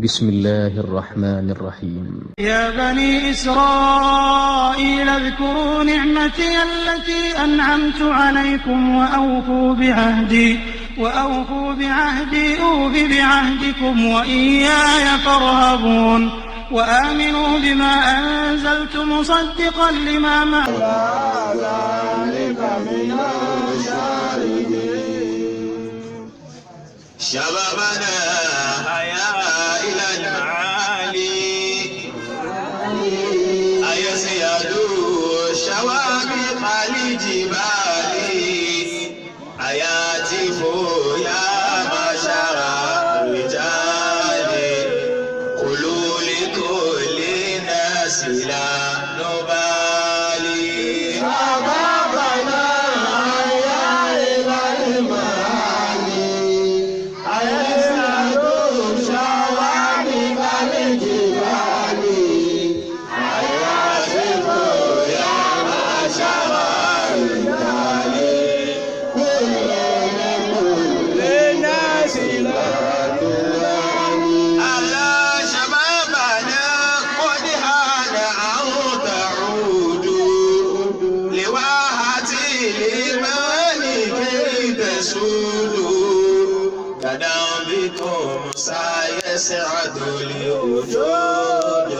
بسم الله الرحمن الرحيم. يا بني إسرائيل اذكروا نعمتي التي أنعمت عليكم وأوفوا بعهدي أوف بعهدكم وإياي فارهبون وآمنوا بما أنزلت مصدقا لما معكم ذلك من الشاهدين. شبابنا هيا إلى المعالي أيسياد شوابق الجبال أياتف يا معشر الرجال قولوا لكل الناس لا نبالي. شبابنا هيا إلى المعالي أيسياد شوابق الجبال أياتف يا معشر الرجال كل الناس لا نبالي. ألا شبابنا قد هان أن تعودوا لواحة الإيمان كي تسودوا كدربكم سيسعد الوجود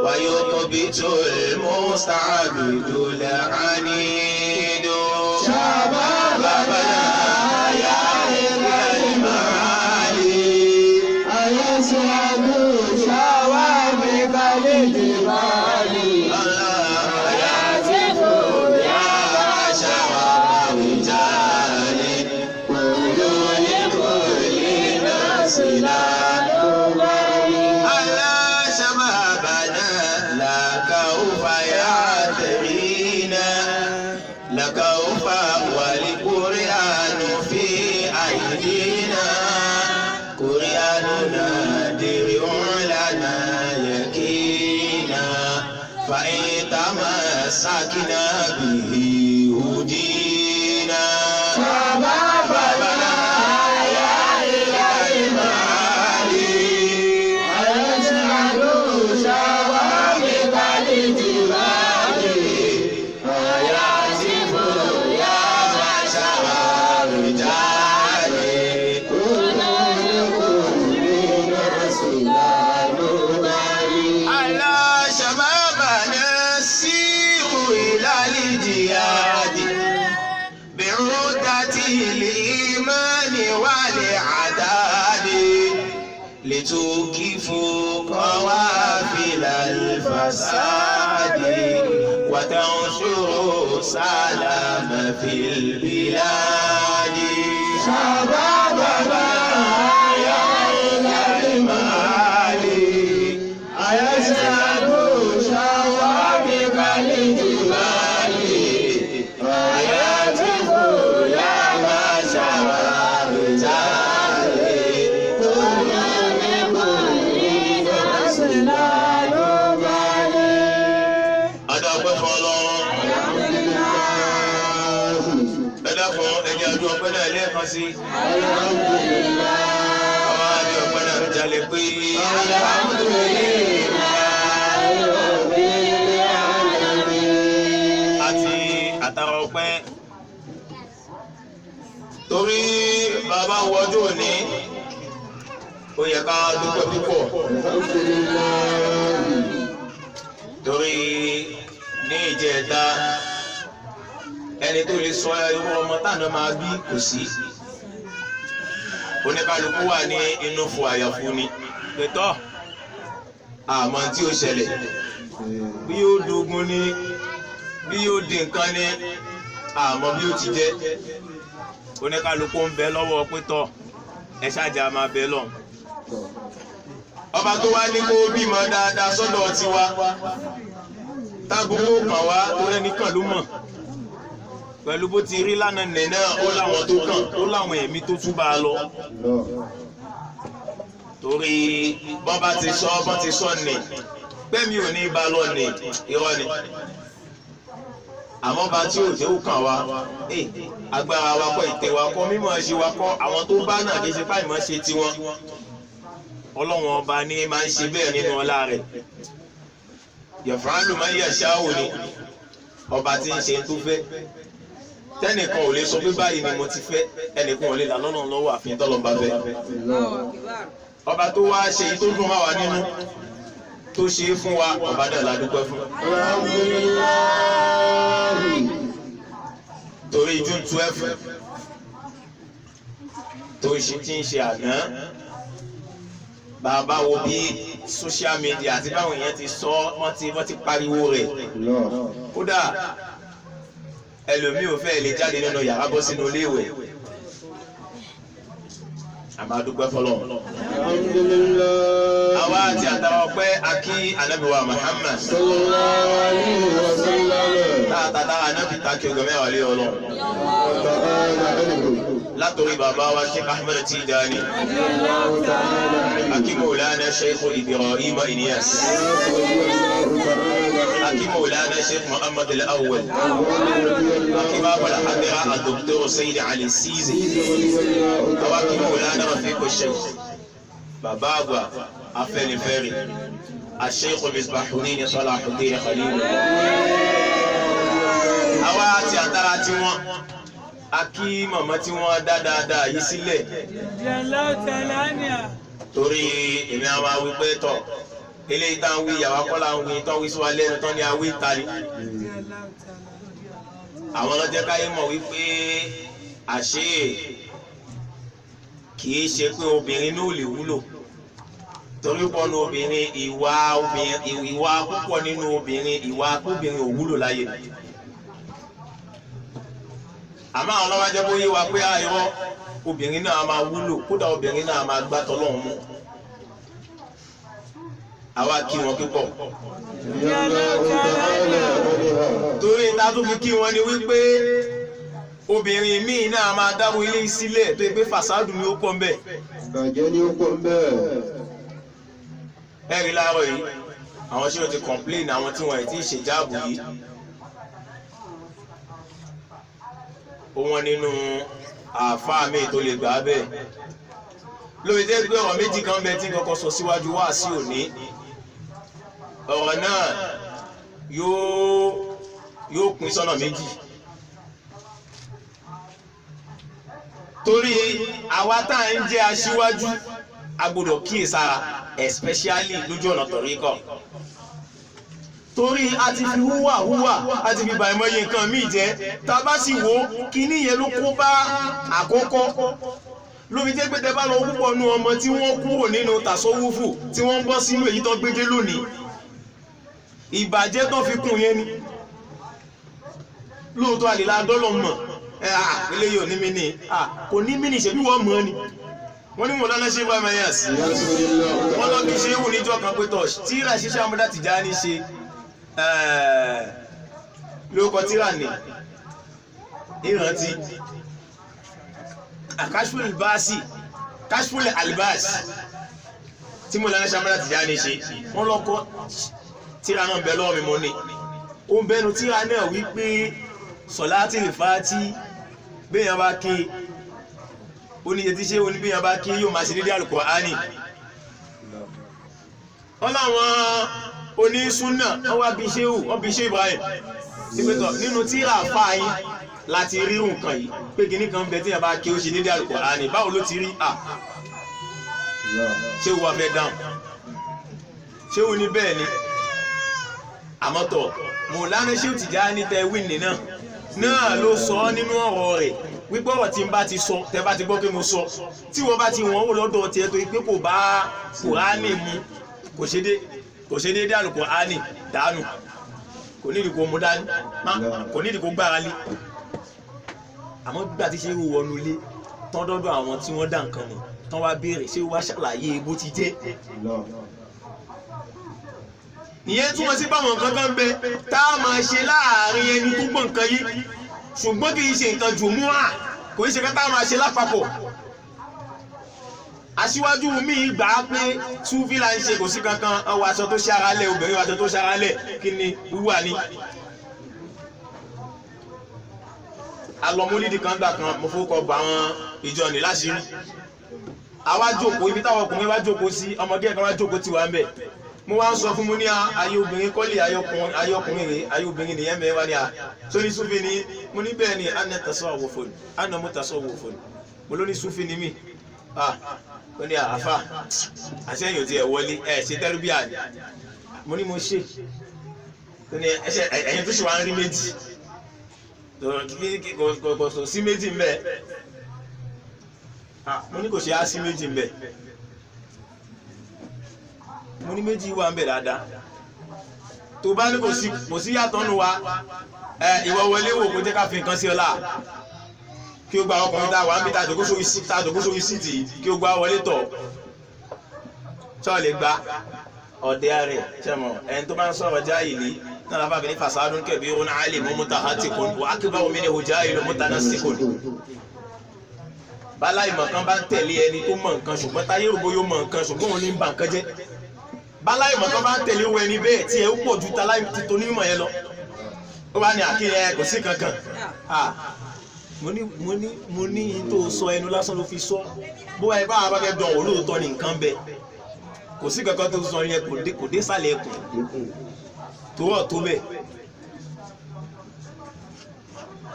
ويقبت المستعبد العنيد. شبابنا يا إلى المعالي أيسعد شوابق الجبال أياتف يا معشر الرجال قولوا لكل الناس لا نبالي. ألا شبابنا لك أوفى يعترينا لك أوفى والقرآن في أيدينا قرآننا درع لنا يكينا فإن تمسكنا به هدينا. شبابنا يا إلى المعالي أيسعد شوابق الجبال أياتف يا معشر الرجال قولوا لكل الناس لا نبالي. على شبابنا سيروا إلى الجهاد بعودة الإيمان والعداد لتوقفوا قوافل الفساد وتنشروا سلام في البلاد. شبابنا يا إلى المعالي أيسعد شوابق الجبال أياتف يا معشر الرجال قولوا لكل الناس لا نبالي. Adáwọ̀ fún Ọlọ́run. Ẹ dákun ẹni ọdún ọpẹ́ náà lẹ́ẹ̀kan sí. Àwọn àdé ọpẹ́ náà jalè pé. Àti àtàrà ọpẹ́. Torí bàbá wọjú òní, ó yẹ ká dúpẹ́ púpọ̀. Torí ní ìjẹta ẹni tó lè sọ irú ọmọ táwọn máa bí kò sí. Oníkálukú wà ní inú fún àyàfu ni pẹ̀tọ́ àmọ́ tí ó ṣẹlẹ̀ bí yóò dogun ni bí yóò di nǹkan ni àmọ́ bí ó ti jẹ́. Oníkálukú ń bẹ lọ́wọ́ pẹ̀tọ́ ẹ ṣáàjà máa bẹ lọ. Ọba tó wá ní kó bímọ dáadáa sọ́dọ̀ tiwa tágbówó kàn wá tó rẹ́nìkan ló mọ̀ pẹ̀lú bó ti rí lánàá nìyẹn ó láwọn tó kàn ó láwọn ẹ̀mí tó tún bá a lọ. Torí bọ́n bá ti sọ ní gbẹ́mí ò ní bá lọ ní irọ́ ni. Àmọ́ bá tí ò jẹ́ ó kàn wá agbára wa kọ́ ìtẹ̀ wa kọ́ mímọ̀ ṣe wa kọ́ àwọn tó bá náà kì í ṣe páìmọ̀ ṣe tiwọn. Ọlọ́run ọba ní máa ń ṣe bẹ́ẹ̀ nínú ọlá rẹ̀ yaf'alu ma yasha'u ni ọba tí ń ṣe tó fẹ́ tẹ́nìkan ò lè sọ pé báyìí ni mo ti fẹ́ ẹnìkan ò lè là lọ́nà lọ́wọ́ àfi tọ́lọ́run bá fẹ́ ọba tó wá ṣe èyí tó dùn máa wà nínú tó ṣe é fún wa ọba náà la dúpẹ́ fún. torí June 12 tó ṣe tí ń ṣe àná bàbá wo bí social media àti báwọn èèyàn ti sọ wọ́n ti pariwo rẹ̀ kódà ẹlòmíì ò fẹ́ lè jáde nínú yàrá bọ́ sínú ilé ìwẹ̀ àmọ́ a dúpẹ́ fọ́lọ́run. àwa àti àtàwọn ọpẹ́ akí Ànábì wa Muhammad sallallahu alaihi wasallam tààtàtà ànábì takí ọgọ́ mẹ́wàá lé Ọlọ́run látòrí bàbá wa Sheikh Ahmed Tijani akí Maulana Sheikh Ibrahim Inyas akí Maulana Sheikh Muhammad Al-Awwal akí bàbá al-Hadra al-Dr. Sayyid Ali Sizi akí Maulana Rafiq al-Sheikh bàbá àgbà Afẹ́nifẹ́re al-Sheikh Misbahuddin Salahuddin Khalil àwa àti àtàrà tí wọ́n akí màmá tí wọ́n dá dáadáa yìí sílẹ̀ torí èmi àwọn awípé tọ̀ eléyìí tá ń wí ìyàwó akọ́lá ń wí tán wí sí wa lẹ́nu tán ní awí tari àwọn ọlọ́jẹ́ káyé mọ̀ wípé àṣé kìí ṣe pé obìnrin náà lè wúlò torí pọ́nù obìnrin ìwà púpọ̀ nínú obìnrin ìwà obìnrin ò wúlò láyé àmọ́ àwọn ọlọ́wọ́ jẹ́ bóyá wa pé àìrọ́ obìnrin náà máa wúlò kódà obìnrin náà máa gbá tọ́lọ́run mú àwa kí wọn púpọ̀ torí ta tó fi kí wọn ni wípé obìnrin míì náà máa dáwọ́ ilé sílẹ̀ tó yẹ pé fàsádù ni ó pọ̀ ńbẹ̀ ìbàjẹ́ ni ó pọ̀ ńbẹ̀ ẹ̀rí láàárọ̀ yìí àwọn ṣé o ti complain àwọn tí wọ́n ti ṣe jáàbù yìí wọn nínú àáfàá mi tó lè gbà bẹ́ẹ̀ lórí jẹ́ pé ọ̀rọ̀ méjì kan bẹ tí kọ́kọ́ sọ síwájú wá sí òní ọ̀rọ̀ náà yóò pín sọ́nà méjì torí àwa tá à ń jẹ́ aṣíwájú a gbọ́dọ̀ kíyèsára especially lójú ọ̀nà tọ̀ríkọ̀ torí a ti fi húwà a ti fi bà ìmọ̀ye nǹkan míì jẹ́ tá a bá sì wò kíní yẹn ló kó bá àkọ́kọ́ ló fi jẹ́ pé tẹ bá lọ púpọ̀ nu ọmọ tí wọ́n kúrò nínú tàṣọ́wúfù tí wọ́n ń bọ́ sínú èyí tó gbédé lónìí ìbàjẹ́ tó fi kún yẹn ni lóòótọ́ àlèlà dọ́lọ̀ mọ̀ eléyìí ò ní mí ní kò ní mí ní ṣebí wọ́n mọ̀ ni wọ́n ní Mọ̀lánà ṣe wá mayas wọ́n lọ bí ṣe wù níjọ́ kan pé tọ̀ tíra ṣiṣẹ́ Ahmad Tijani ṣe lóòkọ tíra ní ìrántí Kashful Albas tí Mọ̀lánà ṣe Ahmad Tijani ṣe wọ́n lọ́kọ́ tíra náà bẹ̀ lọ́wọ́ mi mọ́ ní o ń bẹnu tíra náà wípé sọ̀láàtì rìfáàtì béèyàn bá kí oníye tí ṣe oníbéèyàn bá kí yóò máa ṣe dédé Al-Qur'ani wọ́n láwọn onísúnnà wọ́n wá bí ṣéhù wọ́n bí ṣé Ibrahim ìpẹ́tọ̀ nínú tíra fáyín láti rí nǹkan yìí pé kìíní kan bẹ tí yàn bá kí ó ṣe dédé Al-Qur'ani báwo ló ti rí ṣéhù wà fẹ́ dáhùn ṣéhù ní bẹ́ẹ̀ ni àmọ́tọ̀ Mọ̀lánà Shehu Tijani tẹ wíìnì náà ló sọ nínú ọ̀rọ̀ rẹ̀ wípé ọ̀rọ̀ tí n bá ti sọ tẹ bá ti gbọ́ pé mo sọ tí wọ́n bá ti wọ́n wò lọ́dọ̀ tiẹ̀ tó pé kò bá Kùránì mu kò ṣe déédé Al-Qur'ani dànù kò nídìí kó mú dání kò nídìí kó gbára lé àmọ́ gbígbà tí ṣe wọnú ilé tán dọ́dọ̀ àwọn tí wọ́n dá nǹkan mọ̀ tán wá béèrè ṣé wá ṣàlàyé bó ti jẹ́ ìyẹn túnmọ̀ sí báwọn nǹkan kan bẹ tá a máa ṣe láàrin ẹni tó gbọ́ nǹkan yìí ṣùgbọ́n kì í ṣe nǹkan jùmúà kò í ṣe ká tá a máa ṣe lápapọ̀ aṣíwájú mi gbà á pé túfí là ń ṣe kò sí kankan ọwọ́ aṣọ tó ṣe ara lẹ̀ obìnrin aṣọ tó ṣe ara lẹ̀ kí ni wíwà ni alọmọlídì kan gbà kan mo fowókọ bá àwọn ìjọ ní láṣìírí àwa jókòó ibi táwọn ọkùnrin wá jókòó sí ọmọge kan wá jókòó tí wà ń bẹ̀ mo wá ń sọ fún mu ní ayé obìnrin kọ́lé ayé ọkùnrin rèé ayé obìnrin nìyẹn mẹ́wàá ní a tó ní súnfì ní mo ní bẹ́ẹ̀ ni àná tasọ́ àwọ̀ fòní àná mo tasọ́ àwọ̀ fòní mo ló ní súnfì ní mí ó ní àáfà àṣẹyìn tí ẹ wọlé ẹ ṣe tẹ́rùbíà ni mo ní mo ṣe ó ní ẹ̀yìn tó ṣe wá ń rí méjì kò sí méjì ń bẹ mo ní kò ṣe á sí méjì ń bẹ mo ní méjì wà ń bẹ dáadáa tó bá ní kò sí yàtọ̀ nù wa ìwọ wọlé wò kó jẹ́ ká fi nǹkan sí ọlá kí o gba ọkùnrin tá a wà ń bí tá a jòkó sórí síìtì kí o gba wọlé tọ̀ ṣọ́ lè gba ọ̀dẹ́ rẹ̀ ṣẹ́mọ̀ ẹni tó bá ń sọ̀rọ̀ jáìlì náà lábàbí ní fasadun kabirun alimun mutahatikun wa akbaru minhu jahilun mutanassikun. bálá ìmọ̀ kan bá ń tẹ̀lé ẹni tó mọ̀ nǹkan ṣùgbọ́n táyé ògbó yóò mọ̀ nǹkan ṣùgbọ́n òun ní bà nǹkan jẹ́. bálá ìmọ̀ kan bá ń tẹ̀lé owó ẹni bẹ́ẹ̀ tí ẹ ó pọ̀ ju ti onímọ̀ yẹn lọ. ó bá ní àkíyẹ kò sí kankan. mo ní tó sọ ẹnu lásán ló fi sọ bó ẹ bá wà bá fẹ́ dán olóòótọ́ ní nǹkan bẹ́ẹ̀ kò sí kankan tó sọ yẹn kò dé sálẹ̀ ẹkùn tó wọ̀ tó bẹ̀.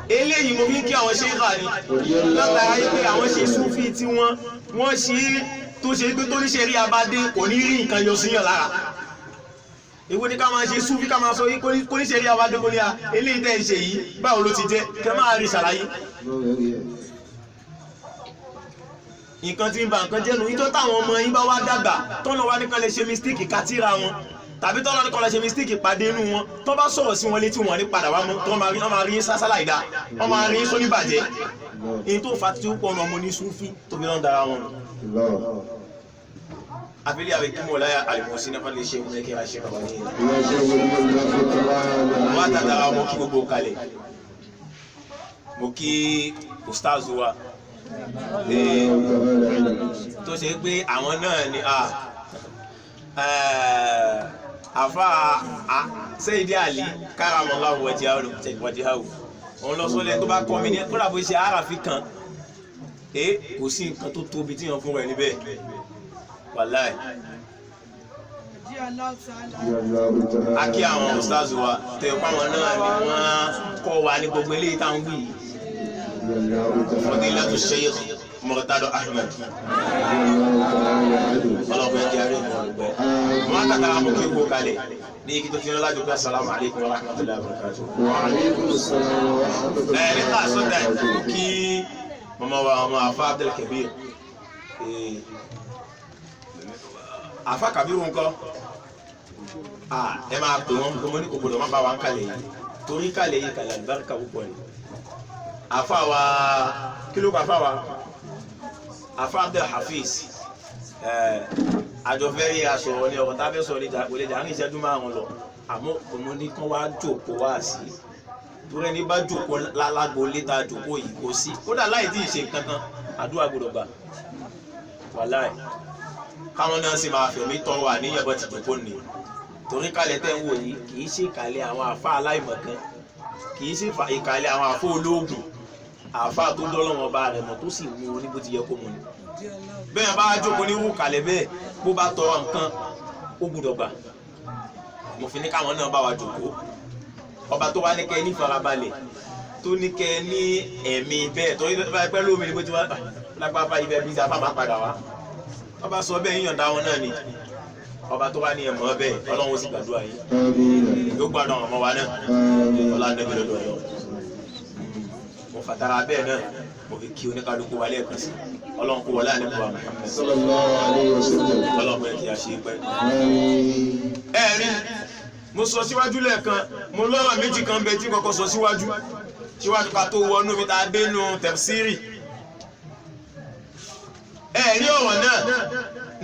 eléyìí mo fi ń kí àwọn ṣe é kà ní látara yìí pé àwọn ṣe súnfì tí wọ́n ṣe tó ṣe pé tó ní ṣe rí abádé kò ní rí nǹkan yọ síyàn lára. èwo ni ká máa ṣe súnfì ká máa sọ yìí kò ní ṣe rí abádé kò ní a eléyìí tẹ́ ẹ ṣe yìí báwo ló ti jẹ́ kẹ́ máa rí ṣàlàyé. nǹkan tí ń ba nǹkan jẹ́nu ìjọ táwọn ọmọ yín bá wá dàgbà tọ́nà wá nìkan lè ṣe mistake kátìrà wọn tàbí tọ́nà nìkan lè ṣe mistake pàdé inú wọn tó bá sọ̀rọ̀ sí wọn létí wọn ní padà wá mọ́ tó máa rí sásálà ìdá wọ́n máa rí sóní bàjẹ́ èyí tó fa tí ó pọ̀ ọmọ ní súnfí tó fi náà dára wọn. abílẹ̀ àbẹ̀ kí mo láyà àlùmọ̀sí náà lè ṣe ìwé kí a ṣe kàwé ní wọ́n àtàtàrà ọmọ kí gbogbo kalẹ̀ mo kí ustaz wa tó ṣe pé àwọn náà ni àfa Sayyidi Ali karamallahu wajhahu òun lọ sọlẹ̀ tó bá kọ́ mi ní kódà bó ṣe àràfi kan kò sí nǹkan tó tóbi tí wọ́n fún rẹ̀ níbẹ̀ wàláì. a kí àwọn ustaz wa tẹ̀ pàwọn náà ni wọ́n kọ́ wa ní gbogbo eléyìí táwọn wí yìí. Fadilatu Sheikh Murtada Ahmed ọlọ́pàá ẹ̀jẹ̀ àárẹ̀ ìmọ̀lùpẹ̀ wọ́n á tàkàrà mú kí o gbó kalẹ̀ ní igi tó ti ń lájú pé assalamu alaikum wa rahmatullahi wa barakatuh. nípa àsọdá kí mọ́mọ́ wa ọmọ Afa Abdul Kabir Afa Kabiru ńkọ́ ẹ máa pè wọ́n kó mọ́ ní kòkòrò má bá wa ń kalẹ̀ yìí torí kalẹ̀ yìí kalẹ̀ àlùbáríkà púpọ̀ ni. Afa wa kí ló kọ afa wa Afa Abdul Hafiz àjọfẹ́ yìí aṣọ ní ọkọ̀ tá a fẹ́ sọ ní ìjà ní ìṣẹ́jú márùn-ún lọ àmọ́ òun ní kán wá jòkó wá sí torí ẹni bá jòkó lálágbó létà jòkó yìí kò sí kódà láì tí ì ṣe kankan àdúrà gbọ́dọ̀ gbà wàláì káwọn náà sì máa fẹ̀mí tọ́ wà níyẹn bọ́ ti jòkó ni torí kalẹ̀ tẹ́ ń wò yìí kì í ṣe ìkàlẹ̀ àwọn àfa aláìmọ̀kan kì í ṣe ìkàlẹ̀ àwọn àfọ olóògùn àfa tó dọ́lọ́wọ́n bá rẹ̀ mọ̀ tó sì mú ní bó ti yẹ kó mu ni bẹ́ẹ̀ bá jókòó ní irú kalẹ̀ bẹ́ẹ̀ bó bá tọrọ nǹkan ó gbúdọ̀ gbà mo fi ní káwọn náà bá wa jókòó ọba tó wá ní kẹ́ ní farabalẹ̀ tó ní kẹ́ ní ẹ̀mí bẹ́ẹ̀ tó yẹ pẹ́ lómi ní bó ti wá lápapá ibẹ̀ bí sábà máa padà wá ọba sọ bẹ́ẹ̀ yíyànda wọn náà ni ọba tó wá ní ẹ̀mọ́ bẹ́ẹ̀ ọlọ́run sì gbàdúrà yìí yóò gbàdúrà ọmọ wa náà ọlá nẹ́bí lọ́dọ̀ ọ̀yọ́ mo fàtàrà bẹ́ẹ̀ náà mo fi kí oníkálukú wa lẹ́ẹ̀kan sí ọlọ́run kó wọlé àlẹ́ bùbá Muhammad sallallahu alaihi wasallam ọlọ́run bẹ́ẹ̀ kí a ṣe pẹ́. ẹ rí mo sọ síwájú lẹ́ẹ̀kan mo lọ́rọ̀ méjì kan bẹ tí kọ́kọ́ sọ síwájú ká tó wọnú mi tá a dé nu tafsiri. ẹ rí ọ̀rọ̀ náà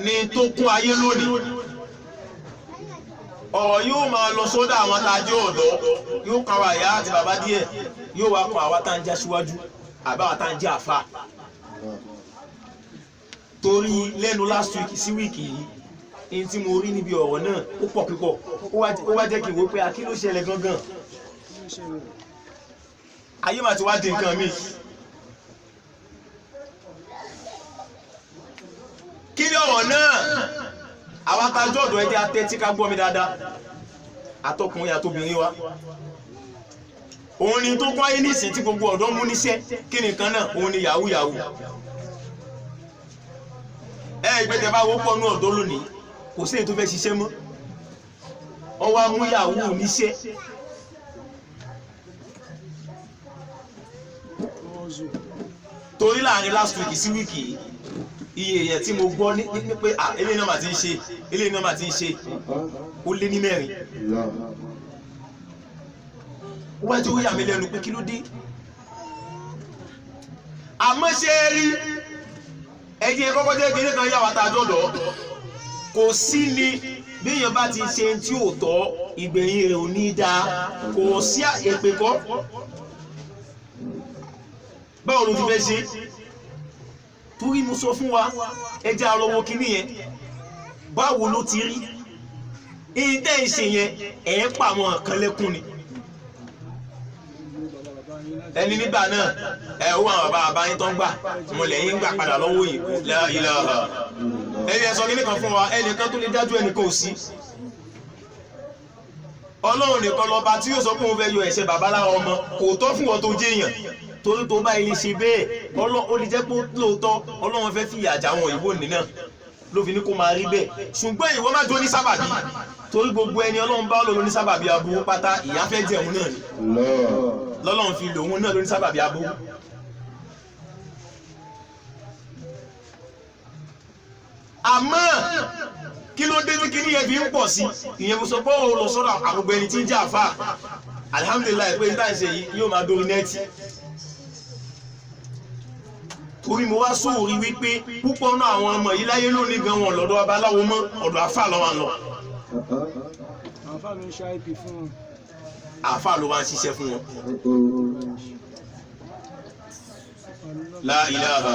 ni tó kún ayé lónìí ọ̀rọ̀ yóò máa lọ sọ́dọ̀ àwọn tá a jẹ́ ọ̀dọ́ yóò kan wa ìyá àti bàbá díẹ̀ yóò wá kan àwa tá a ń já síwájú àbáwá tá a ń jẹ́ àfa torí lẹ́nu last week sí wíìkì yìí èyí tí mo rí níbi ọ̀rọ̀ náà ó pọ̀ púpọ̀ ó wá jẹ́ kí n wò pé kí ló ṣẹlẹ̀ gangan ayé mà ti wá di nǹkan mi kí ni ọ̀rọ̀ náà àwọn atajọ́ ọ̀dọ̀ ẹjẹ́ atẹ́tí ká gbọ́ mi dáadáa atọ́kùnrin àtobìnrin wa òun ni tó kọ́ ayé nísìn tí gbogbo ọ̀dọ́ mú níṣẹ́ kí nìkan náà òun ni yahoo yahoo ìgbẹ́tẹ̀ bá wọ́pọ̀ ní ọ̀dọ́ lónìí kò sí èyí tó fẹ́ ṣiṣẹ́ mọ́ wọ́n wá mú yahoo níṣẹ́ torí láàrin last week sí wíìkì iye èèyàn tí mo gbọ́ ní pé eléyìí náà mà ti ń ṣe eléyìí náà mà ti ń ṣe ó lé ní 4 wọ́n tí ó yà mí lẹ́nu pé kí ló dé àmọ́ ṣe rí ẹjẹ́ kọ́kọ́ jẹ́ kí ní kan yàwó àtàjọ́dọ̀ kò sí ni bí èèyàn bá ti ṣe tí ò tọ́ ìgbẹ̀yìn rẹ̀ ò ní dáa kò sí èpè kọ́ báwo ló ti fẹ́ ṣe torí mo sọ fún wa ẹjẹ́ àlọ́wọ́ kìíní yẹn báwo ló ti rí ìdẹ́ ìṣe yẹn ẹ̀ pa àwọn kan lẹ́kún ni ẹni nígbà náà ó àwọn bàbá yín tó ń gbà mo lẹ́yìn gbà padà lọ́wọ́ yìí ilẹ̀ ọ̀hà ẹni ẹ sọ kí nìkan fún wa ẹnìkan tó lè dájú ẹnìkan ò sí ọlọ́run nìkan lọ́ba tí yóò sọ pé òun fẹ́ yọ ẹ̀ṣẹ̀ bàbá lára ọmọ kò tọ́ fún wọn tó jẹ́ èèyàn torí tó bá ilé ṣe bẹ́ẹ̀ ó lè jẹ́ pé lóòótọ́ ọlọ́run fẹ́ fìyà jà àwọn òyìnbó nínà ló fi ní kó máa rí bẹ́ẹ̀ ṣùgbọ́n ìwọ má jó ní sábàbí torí gbogbo ẹni ọlọ́run bá lò ní sábàbí aburú pátá ìyà fẹ́ jẹun náà ni lọ́lọ́run fi lòun náà lóní sábàbí aburú àmọ́ kí ló dé kí ní ẹbí ń pọ̀ sí ìyẹn mo sọ pé ó lọ sọ́dọ̀ àgbègbè ẹni tí ń jẹ́ àfà alhamdulillah pé níta ìṣe yìí yóò máa dórí nẹ́ẹ̀tì torí mo wá sóòrí wípé púpọ̀ náà àwọn ọmọ yìí láyé lónìí gan wọn lọ́dọ̀ babaláwo mọ́ ọ̀dọ̀ àfà lọ́wọ́ lọ àfà ló ń ṣe IP fún wọn àfà ló wá ń ṣiṣẹ́ fún wọn la ilaha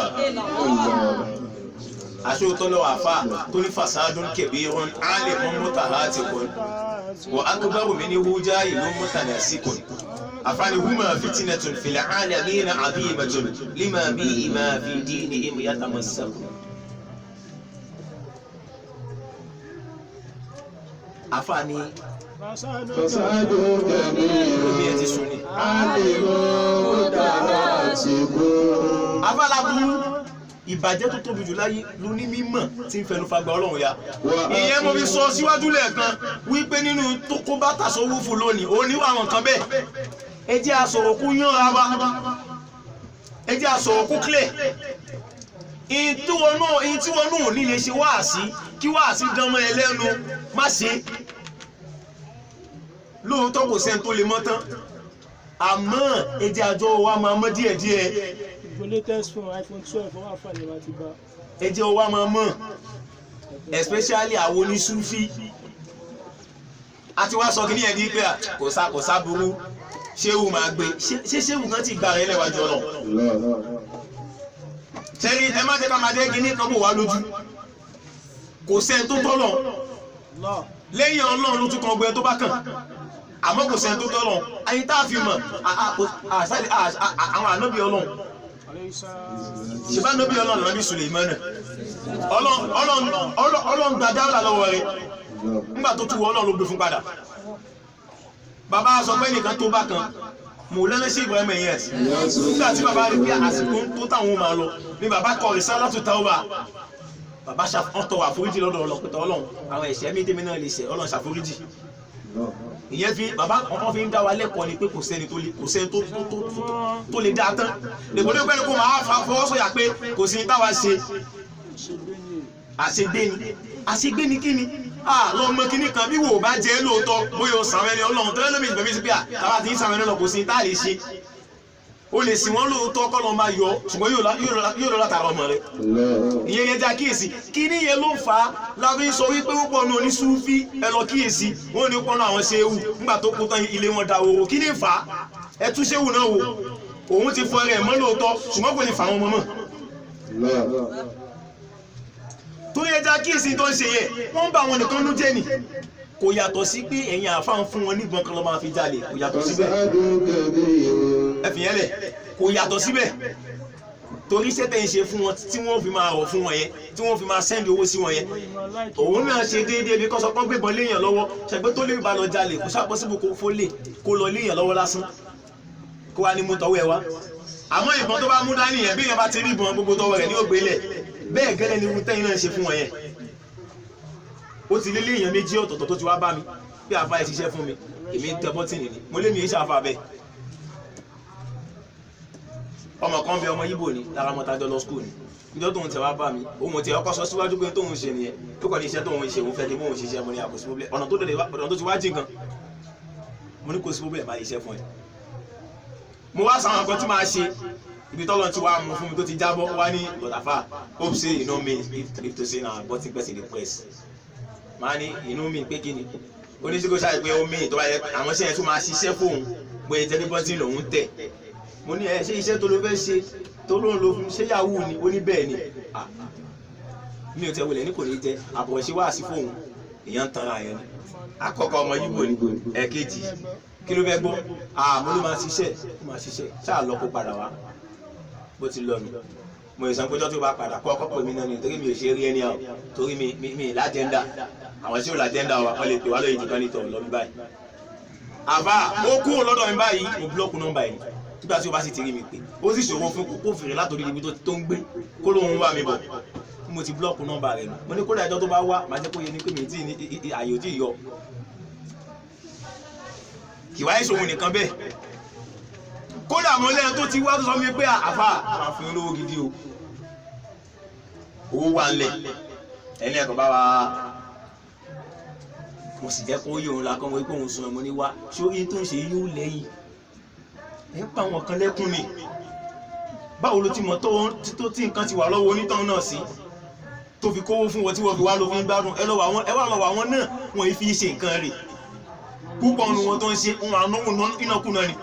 aṣóòtọ́ lọ́wọ́ àfà tó ní fasadun kabirun alimun mutahatikun wa akbaru minhu jahilun mutanasikun afani huma fitnatun fil alamina azimatun lima bihima fi dinihim yatamassakun afani fasadun kabirun alimun mutahatikun afala burú ìbàjẹ́ tó tóbi jù láyé ló ní mímọ̀ tí ń fẹnu fagbá ọlọ́run ya ìyẹn mo fi sọ síwájú lẹ́ẹ̀kan wípé nínú tó kó bá tàṣọwọ́ fún lónìí ó níwọ̀ àwọn kan bẹ́ẹ̀ ẹ jẹ́ àsọ̀rọ̀ kú yán ara ẹ jẹ́ àsọ̀rọ̀ kú clear ìyí tí wọn náà ní lè ṣe wáàsí kí wáàsí dánmọ́ ẹlẹ́nu má ṣe lóòótọ́ kò sẹ́ni tó lè mọ́ tán àmọ́ ẹ jẹ́ àjọ wa máa mọ́ díẹ̀díẹ̀ the latest phone iPhone 12 wọ́n wà fàlẹ̀ láti bá ẹ jẹ́ wa máa mọ̀ especially àwọn onísúfí àti wá sọ kí ní ẹ̀dí pé kò sá burú ṣéwù máa gbé ṣé ṣéwù kan ti gbà rẹ̀ lẹ́wàjú ọ̀nà ṣẹ́rí ẹ má jẹ́ ká máa jẹ́ kí ní kan bò wá lójú kò sẹ́ni tó tọ́lọ̀ lẹ́yìn ọlọ́run ló tún kan gbé tó bá kàn àmọ́ kò sẹ́ni tó tọ́lọ̀ ayé tá a fi mọ̀ àwọn ànábì ọlọ́run ṣìbá nóbí ọlọ́run lọ́bí Suleiman ọlọ́run gba Dáúdà lọ́wọ́ rẹ̀ nígbà tó tú ọlọ́run ló gbé fún padà bàbá sọ pé nìkan tó bá kan mò lẹ́lẹ́ sí Ibrahim yes nígbà tí bàbá rí pé àsìkò tó táwọn máa lọ ní bàbá kọ Risalatu Tawbah bàbá ṣàtọ̀ àforíjì lọ́dọ̀ ọlọ́pẹ̀tọ̀ ọlọ́run àwọn ẹ̀ṣẹ̀ méjèèmí náà lè ṣe ọlọ́run ṣàforíjì ìyẹn fi bàbá ọkọ fi ń dá wa lẹ́kọ̀ọ́ ni pé kò sẹ́ni tó lè dá tán lèbòdó pẹ́lú kó máa fọwọ́ sọ̀yà pé kò sí táwa ṣe àṣegbé ni kí ni lọ́mọ kíní kan bí wò bá jẹ́ lóòótọ́ bóyá o sàmẹ́ ni ọlọ́run tó lẹ́lọ́mì ìgbẹ̀mí sí pé àtàwà tí ń sàmẹ́ náà kò sí tá lè ṣe o lè sìn wọ́n lóòótọ́ kọ́ lọ máa yọ ṣùgbọ́n yóò lọ látara ọmọ rẹ̀ ìyẹn yẹn já kíyèsí kí ní yẹn ló fà á láfi sọ wípé púpọ̀ ní onísúfí ẹ lọ kíyèsí wọ́n ní pọ́nà àwọn ṣéwù nígbà tó kú tán ilé wọn da owó kí ní fà á ẹ tún ṣéwù náà wò òun ti fọ rẹ̀ mọ́ lóòótọ́ ṣùgbọ́n kò ní fà wọn mọ́ torí ẹ já kíyèsí tó ń ṣe yẹ wọ́n bá wọn nìkan ló jẹ́ nì kò yàtọ̀ sí pé ẹ̀yin àfáà ń fún wọn níbọn kan lọ máa fi jalè kò yàtọ̀ síbẹ̀ ẹ fi yẹn lẹ̀ kò yàtọ̀ síbẹ̀ torí iṣẹ́ tẹ̀ ń ṣe fún wọn tí wọ́n fi máa rọ̀ fún wọn yẹn tí wọ́n fi máa sẹ́ndì owó sí wọn yẹn òun náà ṣe déédéé bí kọ́sọ́ pọ́n gbébọn léèyàn lọ́wọ́ ṣẹ̀gbẹ́ tó lè bá lọ jalè kó ṣàpọ́síbò kó fólè kó lọ léèyàn lọ́wọ́ lásán kó wá ní mú tọwọ́ ẹ̀ wá àmọ́ ìbọn tó bá mú dání yẹn bí yẹn bá ti rí ìbọn gbogbo tọwọ́ rẹ̀ ní ògbélẹ̀ bẹ́ẹ̀ gẹ́lẹ́ ni tẹ́yìn náà ṣe fún wọn yẹn ó ti lé léèyàn méjì ọ̀tọ̀ọ̀tọ̀ tó ti wá bá mi bí àfa ẹ̀ ṣiṣẹ́ fún mi èmi tẹ bọ́tìnì ni mo lé mi iṣẹ́ àfa bẹ́ẹ̀ ọmọ kan bẹ ọmọ Ìgbò ni lára mọ́tàjọ́ lọ skul ni níjọ́ tóun tẹ wá bá mi òun ti ọkọ̀ sọ síwájú pé tóun ṣe nìyẹn tó kọ́ ní iṣẹ́ tóun ṣe òun fẹ́ kí bóun ṣiṣẹ́ mo ní àkóso problem ọ̀nà tó ti wá jìn gan mo ní kò sí problem máa iṣẹ́ fún ẹ mo wá sàwọn nǹkan tí máa ṣe ibi tọ́lọ́ ti wá mú fún mi tó ti jábọ́ wá ní bọ̀tàfà hope say you know me if to say na bọ́tí pẹ̀sì the press máa ní inú mi pé kí ni oníṣègùn ṣáà pé ó mí tó bá yẹ àwọn iṣẹ́ yẹn tó máa ṣiṣẹ́ fóun pé ìtẹ́lẹ́ bọ́tí lòun tẹ̀ mo ní ẹ ṣe iṣẹ́ tó ló fẹ́ ṣe tó lóun ló fún ṣé yahoo ni ó ní bẹ́ẹ̀ ni mi ò tẹ́ wọlé ní kò ní jẹ́ àbọ̀ ṣe wá sí fóun èèyàn tan ara yẹn ni àkọ́kọ́ ọmọ Ìgbò ni ẹ̀kejì kí ló fẹ́ gbọ́ mo ló máa ṣiṣẹ́ ṣáà lọ kó padà wá bó ti lọ nù mo ìsàn péjọ tó bá padà kọ́ ọkọ̀ pè mí náà ni torí mi ò ṣe rí ẹni àwọn torí mi lájẹ́ndà àwọn tí ò lájẹ́ndà wa wọ́n lè pè wá lóye jù kan ní tọ̀hún lọ bí báyìí àbá ó kúrò lọ́dọ̀ mi báyìí mo búlọ́ọ̀kù nọ́mbà yìí nígbà tí o bá sì ti rí mi pé ó sì ṣòro fún kókó fèrè látòrí ibi tó ń gbé kó lóun wá mi bọ̀ mo ti búlọ́ọ̀kù nọ́mbà rẹ̀ nù mo ní kódà ẹjọ́ tó bá wá máa jẹ́ kó yẹ ní pé mi tí àyè ò tí ì yọ kìwá ìṣòwò nìkan bẹ́ẹ̀ kódà mo lẹ́yìn tó ti wá tó sọ mi pé àfà máa fi olówó gidi o owó wà ńlẹ̀ ẹni ẹ̀kọ́ bá wa mo sì jẹ́ kó yí òun lakọ́ mo pé òun sun ẹ̀mọ́ ní wá ṣé orí tó ń ṣe yóò lẹ́yìn ẹ̀ ń pa àwọn kan lẹ́kùn ni báwo ló ti mọ̀ tó tí nǹkan ti wà lọ́wọ́ onítàn náà sí tó fi kówó fún wọn tí wọ́n fi wá ló fi ń gbádùn ẹ wà lọ́wọ́ àwọn náà wọ́n fi ṣe nǹkan rẹ̀ púpọ̀ nu wọn tó ń ṣe wọn ànáwó ìnákúnà ni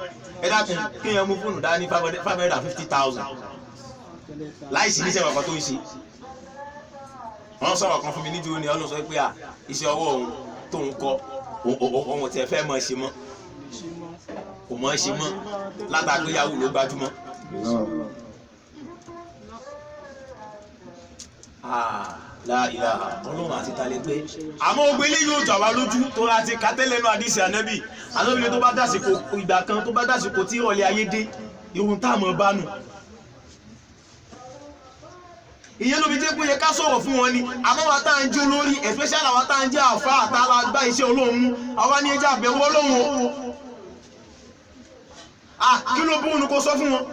ẹ dákun kéèyàn mú fóònù dání 550,000 láìsí níṣẹ́ wàpá tó ń ṣe wọ́n sọ̀rọ̀ kan fún mi nídìí òní ọlọ́sọ pé iṣẹ́ ọwọ́ òun tó ń kọ́ òun tẹ̀ fẹ́ mọ̀ ṣe mọ́ kò mọ̀ ṣe mọ́ látàgbéyàwó ló gbajúmọ̀ láìlà ọlọ́run àti talẹ̀ pé àmọ́ ogbé ilé yóò jà wá lójú tó láti kátẹ́lẹ́nu àdìsí ànábì ànábì tó bá dásìkò ìgbà kan tó bá dásìkò tí ọ̀lẹ́ ayé dé irun táàmù bá nù ìyẹn ló fi jẹ́ pé yẹ ká sọ̀rọ̀ fún wọn ni àmọ́ wa tá à ń jẹ́ olórí especially àwa tá à ń jẹ́ àfáà àtàlà gbá iṣẹ́ Ọlọ́run mú àwa ní ẹjẹ́ àbẹ̀wò Ọlọ́run kí ló bóun kó sọ fún wọn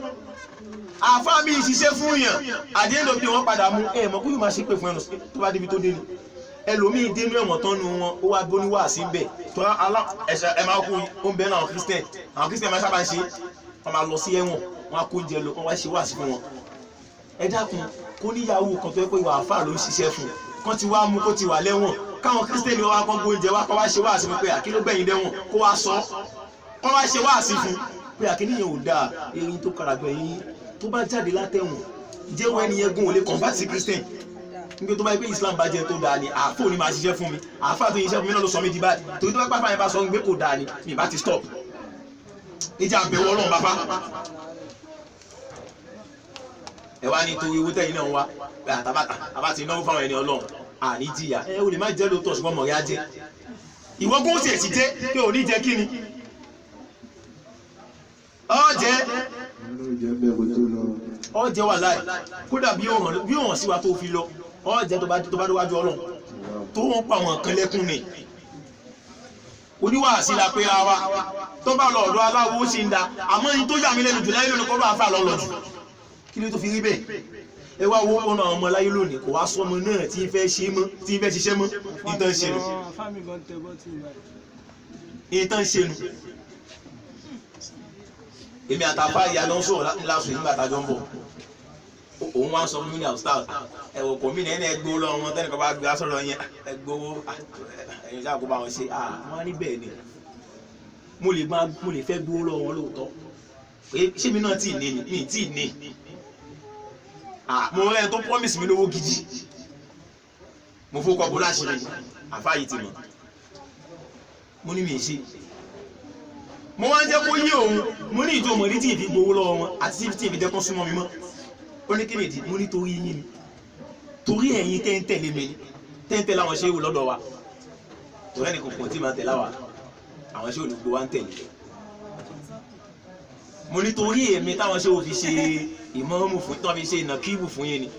àfáà mi ìṣiṣẹ́ fún yàn àdéhùn bí wọ́n padà mú mọ̀ kó yóò máa ṣe pé fún ẹnu tó bá débi tó dé ni ẹlòmíì dénú ẹ̀wọ̀n tán nu wọn ó wá gbóní wá sí bẹ̀ tó ẹ máa kó ó ń bẹ náà àwọn Christian máa sábà ń ṣe wọ́n máa lọ sí ẹ̀wọ̀n wọ́n á kó oúnjẹ lọ wọ́n wá ṣe wá sí fún wọn ẹ dákun kó níyàwó kan tó yẹ pé ìwà àfáà ló ń ṣiṣẹ́ fún kán ti wá mú kó ti wà lẹ́wọ̀n káwọn Christian wá kán gbóúnjẹ wá kán wá ṣe wá sí fún pé àkínú gbẹ̀yìn lẹ́wọ̀n kó wá sọ kán wá ṣe wá sí fún pé àkíníyàn ò dáa erin tó karagbẹ̀yìn tó bá jáde látẹ̀wọ̀n jẹ́wọ́ ẹni yẹn gún ò lè convert sí Christian nígbà tó bá yẹ pé Islam bá jẹ́ tó dáa ni àfọ ni máa ṣiṣẹ́ fún mi àfáà tó yẹ iṣẹ́ fún mi náà ló sọ mí di báyìí torí tó bá pàfà yẹn bá sọ pé kò dáa ni mi bá ti stop ìjà àbẹ̀wò Ọlọ́run bàbá ẹ wá ní torí owó tẹ̀yìn náà wá àbá ti náwó fáwọn ẹni Ọlọ́run àní jìyà ẹ ò lè má jẹ́ lóòótọ́ ṣùgbọ́n mọ̀ ya jẹ́ ìwọ kó tiẹ̀ sì jẹ́ pé ò ní jẹ́ kí ni ọjẹ́ wà láì kódà bí ó hàn sí wa tó fi lọ ọjẹ́ tó bá déwájú Ọlọ́run tó wọ́n pa àwọn kan lẹ́kún ni oníwàásí la pé ara tó bá lọ ọ̀dọ̀ aláwo ó ṣe ń da àmọ́ yín tó yà mí lẹ́nu jù láyé lónìí kọ́ bá fà lọ jù kí ló tó fi rí bẹ́ẹ̀ ẹ wá wo ọ̀nà àwọn ọmọ láyé lónìí kò wá sọmọ náà tí ń fẹ́ ṣiṣẹ́ mọ́ ìtàn ṣe nù èmi àtàfà ìyá ló ń sọ̀rọ̀ lásìkò nígbà tájọ ń bọ̀ òun wá ń sọ fún mi ní àwùstars ẹ̀wọ̀ kò mí ní ẹni ẹgbẹ́ lọ́wọ́ wọn tẹ́nìkan bá gbé aṣọ́rọ̀ yẹn ẹgbẹ́ owó ẹ̀yìn sáà kó bá wọn ṣe wọ́n á ní bẹ́ẹ̀ ni mo lè fẹ́ gbówó lọ́wọ́ wọn lóòótọ́ pé ṣé mi náà tí ì ní ni mi tí ì ní mo rẹ́ tó promise mi lówó gidi mo fowó kọ́ bó láṣìírí àfáà yìí ti mọ̀ mo ní mi ì ṣe mo wá ń jẹ́ kó yé òun mo ní ìjọ mọ̀rí tí ì fi gbowó lọ́wọ́ wọn àti tí ì fi dẹ́kun súnmọ́ mi mọ́ ó ní kí ni ìdí mo ní torí yín ni torí ẹ̀yin tẹ́ ń tẹ̀lé mi tẹ́ ń tẹ̀lé àwọn ṣéwù lọ́dọ̀ wa torí ẹnì kòkòrò tí máa tẹ̀lé wa àwọn ṣéwù olùgbò wa ń tẹ̀lé mo ní torí èmi táwọn ṣéwù fi ṣe ìmọ̀ọ́mù fún tí wọ́n fi ṣe ìnàkíbù fún yín ni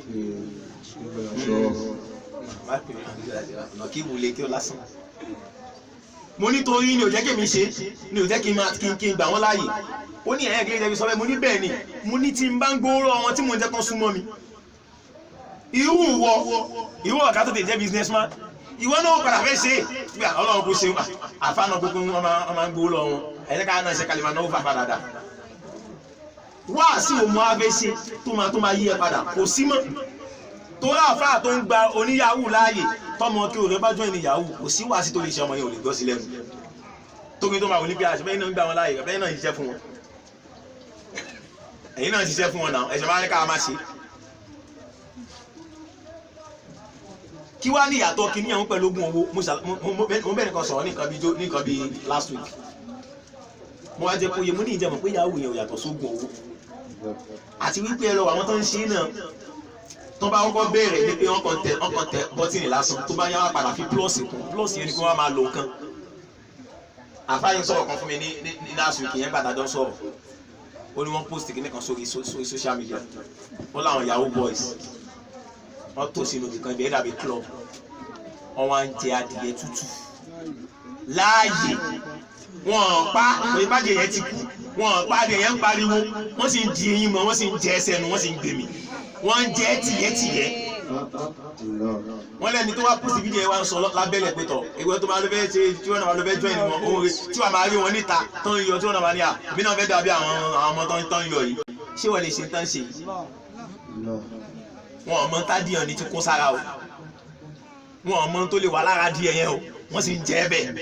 ìnàkíbù lè kí ó lásán mo ní torí ni ò jẹ́ kí mi ṣe ni ò jẹ́ kí n gbà wọ́n láàyè ó ní ẹ̀yẹ́ gẹ́gẹ́ bí sọ bẹ́ẹ̀ mo ní bẹ́ẹ̀ ni mo ní tí n bá ń gbóòrò wọn tí mo ń jẹ́ kán súnmọ́ mi irú ọ̀ká tó tẹ̀ jẹ́ businessman ìwọ náà padà fẹ́ ṣe pé ọlọ́run kò ṣe àfáànà gbogbo wọn máa ń gbóòrò wọn ẹ̀yẹ́ ká náà ṣe kalẹ̀ náà ó fà padà wá sí òun abẹ́ ṣe tó máa yí ẹ padà kò sí mọ́ tó ráàfáà tó ń gba oníyàwó láàyè tọmọ kí òun bá jọ ìníyàwó kò sí wá sí tó lè ṣe ọmọ yẹn ò lè gbọ́ sí lẹ́nu tóbi tó máa wò ní bí aṣọ bẹ́ẹ̀ náà ń gbà wọn láàyè bẹ́ẹ̀ náà ń ṣiṣẹ́ fún wọn ẹ̀yin náà ń ṣiṣẹ́ fún wọn náà ẹ̀ṣẹ̀ máa ní ká máa ṣe kí wá ní ìyàtọ̀ kí ní àwọn pẹ̀lú ogún owó mo bẹ́ẹ̀ nìkan sọ̀rọ̀ nìkan bí last week mo wá jẹ́ kó yẹ mo ní ìjẹ́mọ̀ pé ìyàwó yẹn ò yàtọ̀ sógun owó àti wípé ẹ lọ àwọn tó ń ṣe náà tó bá kọ́kọ́ bẹ̀rẹ̀ ní pé wọ́n kàn tẹ bọ́tìnì lásán tó bá yá wá padà fi plọ́ọ̀sì kún plọ́ọ̀sì yẹn ni kí wọ́n máa lo nǹkan àfáyín sọ̀rọ̀ kan fún mi ní last week yẹn gbàdájọ́ sọ̀rọ̀ ó ní wọ́n post kìíní kan sórí social media wọ́n láwọn yahoo boys wọ́n tó sínú nìkan ibi ẹ̀dàbí club wọ́n wá ń jẹ adìyẹ tútù láàyè wọ́n pa ìbàjẹ́ yẹn ti kú wọ́n pa adìyẹ yẹn ń pariwo wọ́n sì ń di eyín mọ́ wọ́n sì ń jẹ ẹsẹ̀ nu wọ́n sì ń gbèmí wọ́n ń jẹ́ tìyẹ́tìyẹ́ wọ́n lẹ́ni tó wá post fídíò yẹn wá ń sọ lábẹ́lẹ̀ pé tọ̀ ìwé tó máa lọ fẹ́ ṣe tí wọ́n náà lọ fẹ́ join wọn òun rẹ̀ tí wọ́n máa rí wọn níta tó ń yọ tí wọ́n náà máa ní à bí náà fẹ́ dàbí àwọn ọmọ tó ń yọ yìí ṣé wọ́n lè ṣe tán ṣe yìí wọn ọmọ tádìyàn ní ti kó sára o wọn ọmọ tó lè wà lára díẹ̀ yẹn o wọ́n sì ń jẹ́ bẹ́ẹ̀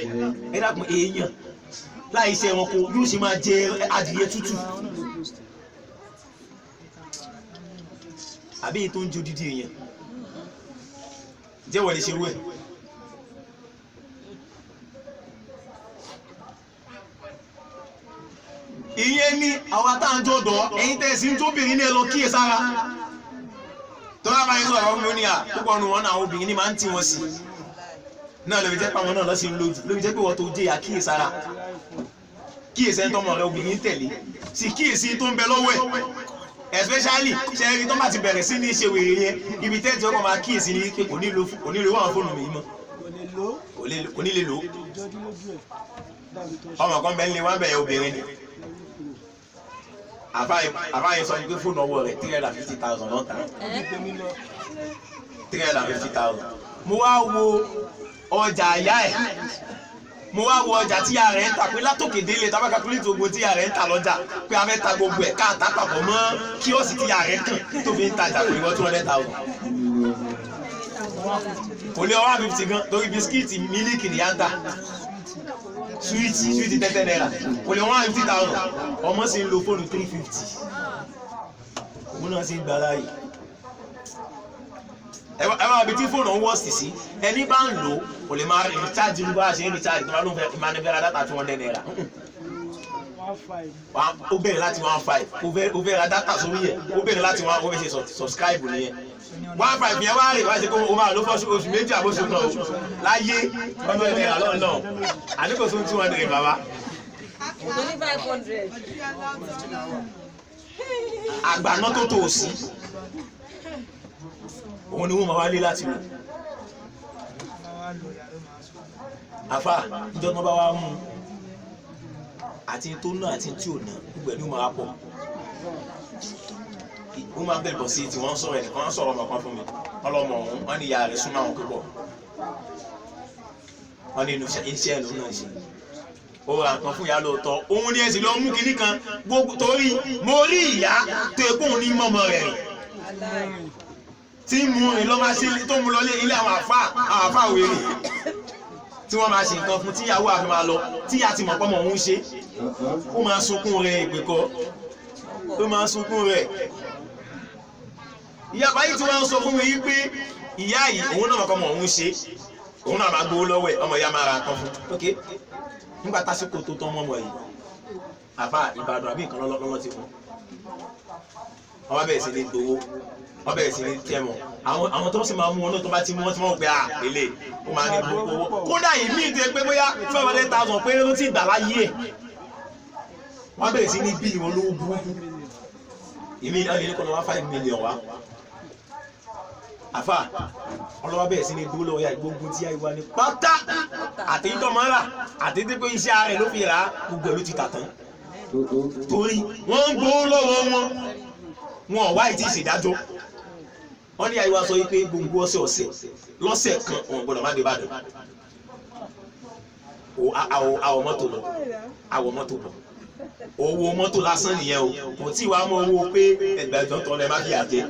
ẹ dákun èèyàn láì ṣe wọn kó yóò ṣe máa jẹ adìyẹ tútù àbí èyí tó ń jó dídí èèyàn jẹ́ wọ́n lè ṣerú ẹ̀ ìyẹn ní àwọn àtàjọ́dọ̀ ẹ̀yin tẹ́ẹ̀sí ń jóbìnrin ní ẹlọ kíyè sára tó bá báyìí sọ̀rọ̀ fún mi ní à púpọ̀ nù wọn àwọn obìnrin ní máa ń tí wọn sí náà lóbi jẹ́ pàwọn náà lọ́sí ń lójú lóbi jẹ́ pé wọ́n tó jẹ́ àkíyè sára kíyè sẹ́ńtọ́mọ̀ rẹ obìnrin tẹ̀lé sí kíyèsí tó ń bẹ lọ́wọ́ ẹ̀ especially ṣẹ́rí tó bá ti bẹ̀rẹ̀ sí ní ṣe wèrè yẹn ibi tẹ́ẹ̀tì ọkọ̀ máa kíyèsí ní pé kò ní lo wọn fóònù mi mọ́ kò ní lè lò ọmọ kan bẹ́ẹ̀ lé wọn bẹ̀rẹ̀ obìnrin ni àbáyé sọ pé fóònù ọwọ́ rẹ̀ 350,000 lọ́ta 350,000 mo wá wo ọjà àyá ẹ̀ mo wá wo ọjà tí ìyá rẹ̀ ń tà pé látòkè délé tá bá calculate gbogbo tí ìyá rẹ̀ ń tà lọ́jà pé a fẹ́ ta gbogbo ẹ̀ káàtà papọ̀ mọ́ kíọ́sì tí ìyá rẹ̀ kàn tó fi ń tajà pé wọ́n 200,000 kò lé 150 gan torí bisikíìtì mílíkì ní yáńtà súwìtì 10 naira kò lé 150,000 ọmọ sì ń lo fóònù 350 òun náà sì ń gbà láàyè ẹ máa bí tí fóònù ń wọ́ọ̀sì sí ẹni bá ń lò kò lè máa recharge ní bá a ṣe ń recharge tó máa ló máa ní fẹ́ra dátà 200 naira ó bẹ̀rẹ̀ láti 1.5 ó fẹ́ ra dátà sórí ẹ̀ ó bẹ̀rẹ̀ láti 1 ó fẹ́ ṣe subscribe nìyẹn 1.5 yẹn wá rè wá ṣe kó o máa ló fọ́ oṣù méjì àbóṣù náà láyé 100 naira lọ́nà àdínkù tún 200 bàbá. Only 500. àgbàná tó tó sí òun ni wọ́n máa wá lé láti lò àfà ìjọba bá wá mú àti tó náà àti tí ò ná gbogbo ẹni ó máa pọ̀ ó máa bẹ̀rẹ̀ bọ̀ sí tí wọ́n sọ̀rọ̀ ẹnìkan wọ́n sọ̀rọ̀ ọmọ kan fún mi ọlọ́mọ ọ̀hún wọ́n ní ìyá rẹ̀ súnmọ́ àwọn púpọ̀ wọ́n ní iṣẹ́ ẹ̀lú náà ṣe ó ra nǹkan fún ìyá lóòótọ́ òun ní ẹ̀sìn lọ mú kinní kan gbogbo torí mo rí ìyá tó epo òun ní mọ́mọ́ rẹ̀ rìn tí mú rìn lọ máa ṣe tó mú lọ ilé àwọn àfáà wèrè tí wọ́n máa ṣe nǹkan fún tíyàwó àfi máa lọ tíyà ti mọ̀ pọ́mọ̀ òun ṣe ó máa sunkún rẹ̀ ìpèkọ́ ó máa sunkún rẹ̀ ìyá báyìí tí wọ́n ń sọ fún mi wípé ìyá yìí òun náà pọ́mọ̀ òun ṣe òun náà máa gbowó lọ́wọ́ ẹ̀ ọmọ ìyá máa ra nǹkan fún ok nígbà tásìkò tó tán mọ́mọ́ yìí àbá Ìbàdàn àbí nǹkan lọ́lọ́ ti fún wọ́n bẹ̀rẹ̀ sí ní gbowó wọ́n bẹ̀rẹ̀ sí ní tẹ̀mọ̀ àwọn tó sì máa mú wọn náà tó bá ti mú wọn tí wọ́n gbé èlé ó máa ní gbogbo owó kódà yìí mí ìdè pé bóyá 500,000 pé ló ti gbà láyé ẹ̀ wọ́n bẹ̀rẹ̀ sí ní bíìlì wọn lówó burúkú ìmí ìlànà kọ́ lọ wá 5 million wá àfà ọlọ́wọ́ bẹ̀rẹ̀ sí ní dúró lọ́wọ́ ya gbogbo tí a ìwà ní pátá àti ìtọ́mọ́ra àti tí pé iṣẹ́ rẹ̀ ló fi rà gbogbo ló ti tà tán torí wọ́n ń gbówó lọ́wọ́ wọn wá ìtí ìṣèdájọ́ wọ́n ní àyíwá sọ wípé gbogbo ọ̀sẹ̀ lọ́sẹ̀ kan wọn gbọ́dọ̀ má dé Ìbàdàn àwọ̀ mọ́tò lọ owó mọ́tò lásán nìyẹn o kò tí wàá mọ owó pé ẹgbẹ̀jọ́ tọ́ lẹ má fi àjẹ́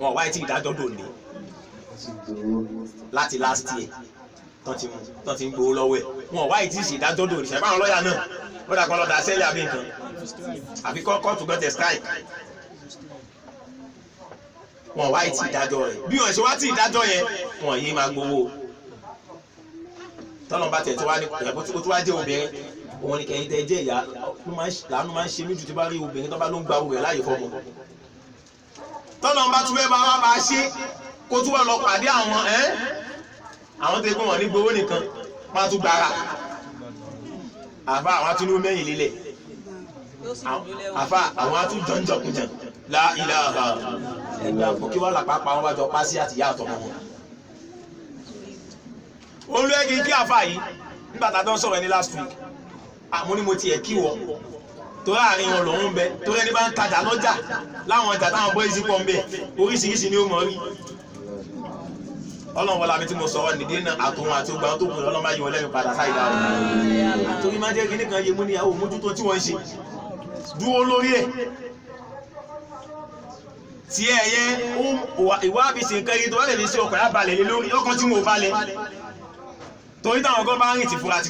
wọn wá ìtí ìdájọ́ dòní láti last year tán ti ń gbowó lọ́wọ́ ẹ̀ wọn wá ìtí ìdájọ́ dòní ṣẹ̀fà àwọn lọ́ọ̀yà náà wọ́n dà kọ́ lọ́dà sẹ́lẹ̀ àbí nǹkan àfi kọ́ọ̀tù gọ́tẹ̀ strike wọn wá ìtí ìdájọ́ rẹ̀ bí wọ́n ṣe wá tí ìdájọ́ yẹn wọn yìí máa gbowó tọ́nà bá tẹ̀ tó wá ní ẹ̀kọ́ tó wá jẹ́ obìnrin òun ni kẹ́yìn tẹ́ jẹ́ ìyá làánú máa ń ṣe méjì tó bá rí obìnrin tó bá ló ń gba owó rẹ̀ láàyè fọ́mọ tọ́nà bá tún fẹ́ bá wá bá ṣe kó tún wà lọ pàdé àwọn tó gbọ́n wọn ní gbowó nìkan wọ́n á tún gbára àfa àwọn atúnú mẹ́yìn lílẹ̀ àfa àwọn atún jọ̀njọ̀kújàn la ilaha ẹgbẹ́ àpòkí wà lápapọ̀ àwọn bàjọ́ pàṣẹ àti ìyá àtọmọ wọn. olùyẹ́gì kí àfa yìí nígbà tá a tán sọ̀rọ̀ ní last week àmú ni mo tiẹ̀ kí wọ torí àárín wọn lòún bẹ torí ẹni bá ń tajà lọ́jà láwọn ọjà táwọn bọ́ ìsìnkú ń bẹ oríṣiríṣi ni ó mọ̀ rí ọlọ́run wọlé àmì tí mo sọ̀rọ̀ nìdí náà àtòun àti ogbà tó kù ọlọ́run máa yí wọn lẹ́nu padà sáìdá rẹ̀ àtòrí máa jẹ́ kí nìkan yé mú ní àwọn òmójútó tí wọ́n ń ṣe dúró lórí ẹ̀ tí ẹ̀ yẹ ìwà àbísí nǹkan yìí tó wà lè fi ṣe ọkọ̀ yá balẹ̀ lé lórí ọkàn tí mo balẹ̀ torí táwọn ọgọ́ bá ń rìn tìfura ni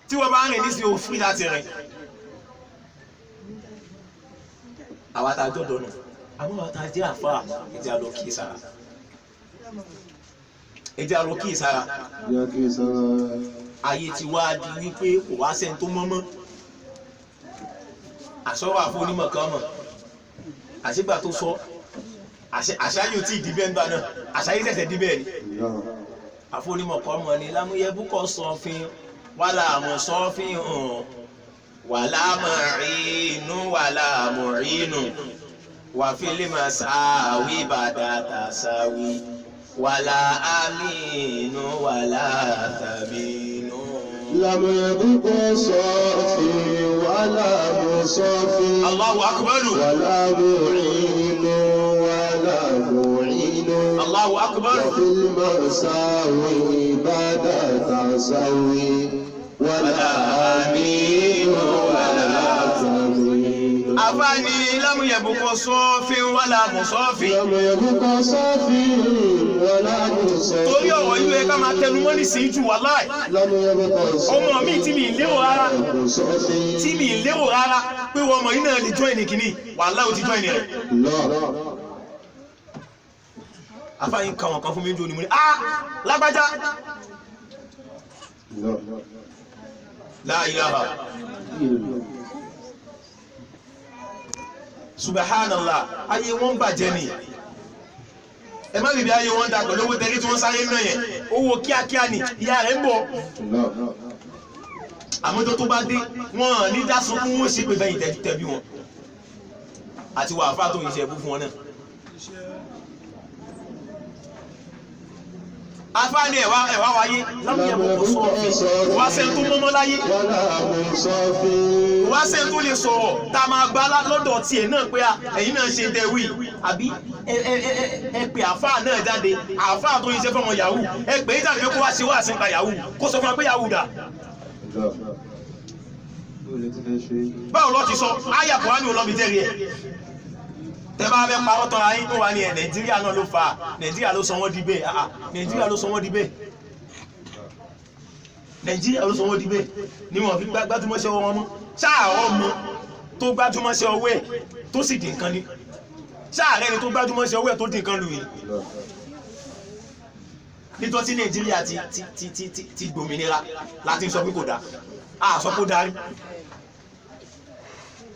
tí wọ́n bá ń rìn ní sí òfin láti rìn àwọn àtàjọ́ dọ̀nà àwọn àtàjẹ́ àfà ìjà lọ kí sára ẹjẹ́ àrò kí ìsára ayé ti wá di wípé kò wá sẹ́ni tó mọ́mọ́ àṣọ́wà fún onímọ̀ kan mọ̀ àṣígbà tó sọ àṣáyò tí ìdíbẹ̀ ń bá náà àṣáyé tẹ̀tẹ̀ díbẹ̀ ni àfónímọ̀ kan mọ̀ ní lámúyẹ́bùkọ̀ sọ́fin wàlà àmọ̀ sọ́fin hàn wàlà mọ̀rínú wàlà mọ̀rínú wàfílímọ̀ sáwí bàdàtà sáwí wàlá àmínú wàlá tàmínú. Lámù ẹ̀bùkọ́ sọ́fì wàlá mú sọ́fì. Allahu akbar. Wàlá mú ìnú wàlá mú ìnú. Allahu akbar. Wàfílmọ̀ sáwì bàdàtà sáwì. Wàlá àmínú wàlá tàmínú. Àfáàní lámù ẹ̀bùkọ́ sọ́fì wàlá mú sọ́fì. Lámù ẹ̀bùkọ́ sọ́fì. Torí ọ̀rọ̀ yìí ká máa tẹnu mọ́ ní sí jù wà láì. Ọmọ mi tí mi lérò rárá pé wọ́n mọ̀ iná lè join kìíní wà láì ó ti join rẹ̀. Àfáyín kan wọn kan fún mi jò ní mú ní lágbájá. La ilaha. Subhanallah, ayé wọn bàjẹ́ ni. Ẹ má bìbí ayé wọn dà pẹ̀lú owó tẹ́lẹ̀ tí wọ́n sáré náà yẹn owó kíákíá ni ìyá rẹ̀ ń bọ̀ àmójó tó bá dé wọ́n ní dásán fún wọ́n ṣe pé fẹ́yìn tẹ̀bí wọn àti wà fà tó ìṣẹ́ ẹ̀bú fún wọn náà afáàní ẹ̀wà wáyé lámúyẹ̀bọ̀ kò sọ́ọ̀fì wá sẹ́ni tó mọ́mọ́ láyé wá sẹ́ni tó lè sọ̀rọ̀ tá a máa gbá lọ́dọ̀ tiẹ̀ náà pé ẹ̀yin náà ṣe tẹ̀wì àbí ẹ pè àfáà náà jáde àfáà tó yíṣẹ́ fọmọ yahoo ẹ pè é jáde pé kó wá ṣe wá sí nípa yahoo kó sọ fún wa pé yahoo dà. báwo lọ ti sọ ayé àpò wá ní olómi jẹ́rìí ẹ̀ tẹ́ bá fẹ́ parọ́ tán ayé tó wà ní ẹ̀ nàìjíríà náà ló fà á nàìjíríà ló sọ wọ́n di bẹ́ẹ̀ nàìjíríà ló sọ wọ́n di bẹ́ẹ̀ nàìjíríà ló sọ wọ́n di bẹ́ẹ̀ ni wọ́n fi gbájúmọ́ṣẹ́ wọn mọ́ ṣáà ọmọ tó gbájúmọ́ṣẹ́ ọwọ́ ẹ̀ tó sì di nǹkan ni ṣáà rẹ̀ ni tó gbájúmọ́ṣẹ́ ọwọ́ ẹ̀ tó di nǹkan lù yìí nítorí tí nàìjíríà ti gbòmìnira láti sọ pé kò dá a sọ pé ó darí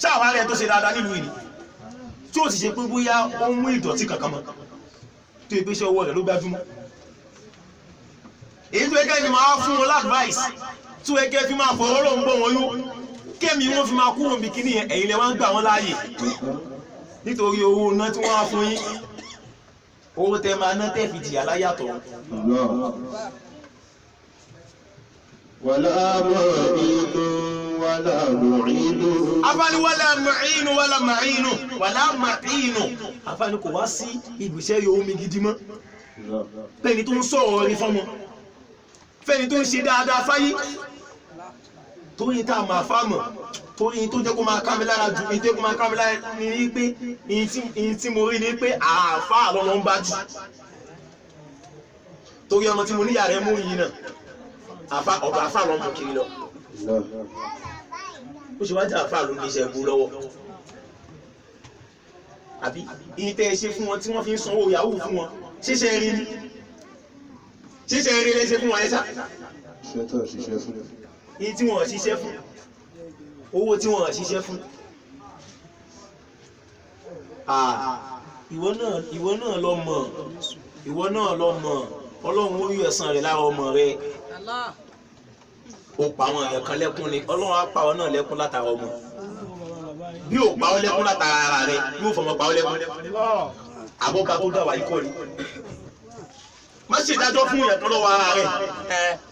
ṣáà rẹ̀ tó ṣe dáadáa nílùú ìní tí ó sì ṣe pé bóyá ó ń mú ìdọ̀tí kankan mọ́ tó ìgbésẹ̀ ọwọ́ rẹ̀ ló gbájúmọ́ èyí tó ẹgẹ́ fi máa fún wọn láàdváìs tó ẹgẹ́ fi máa fọ̀rọ̀ lọ́n gbọ́ wọn yó kémi wọ́n fi máa kú wọn bìkíní ẹ̀yìn lẹ wá ń gbà wọn láàyè nítorí owó náà tí wọ́n á fún yín owó tẹ máa ná tẹ́ fi jìyà láyàtọ̀ ولا معين ولا معين afáni wala ma'inu afáni kò wá sí ìgbésẹ̀ yóò mi gidi mọ́ fẹ́ni tó ń sọ̀rọ̀ rí fọ́mọ fẹ́ni tó ń ṣe dáadáa fáyé torí tá a máa fámọ̀ torí tó jẹ́ kó máa ká mi lára jù ní tó máa ká mi lára ní pé ìyí tí mo rí ní pé àáfáà lọ́nà ń bá jù torí ọmọ tí mo níyà rẹ̀ mú yìí náà ọba àfáà lọ́mọ kiri lọ ó ṣe wá jẹ́ àfáà ló ní iṣẹ́ ẹ̀bù lọ́wọ́ àbí ìyí tẹ́ ẹ ṣe fún wọn tí wọ́n fi ń sanwó yahoo fún wọn ṣíṣẹ́ rí ní ṣíṣẹ́ rí lẹ́ṣẹ́ fún wọn ẹ̀ṣá ìyí tí wọ́n ṣiṣẹ́ fún owó tí wọ́n ṣiṣẹ́ fún ìwọ náà lọ mọ̀ ọlọ́run ó rí ẹ̀san rẹ̀ lára ọmọ rẹ̀ ó pa àwọn èèyàn kan lẹ́kún ni ọlọ́run á pa ọ náà lẹ́kún látara ọmọ bí ó pa ọ lẹ́kún látara ara rẹ̀ yóò fọmọ pa ọ lẹ́kún àbọ̀bá tó dà wá ikọ́ ni má ṣe ìdájọ́ fún ìyẹn tó lọ́wọ́ ara rẹ̀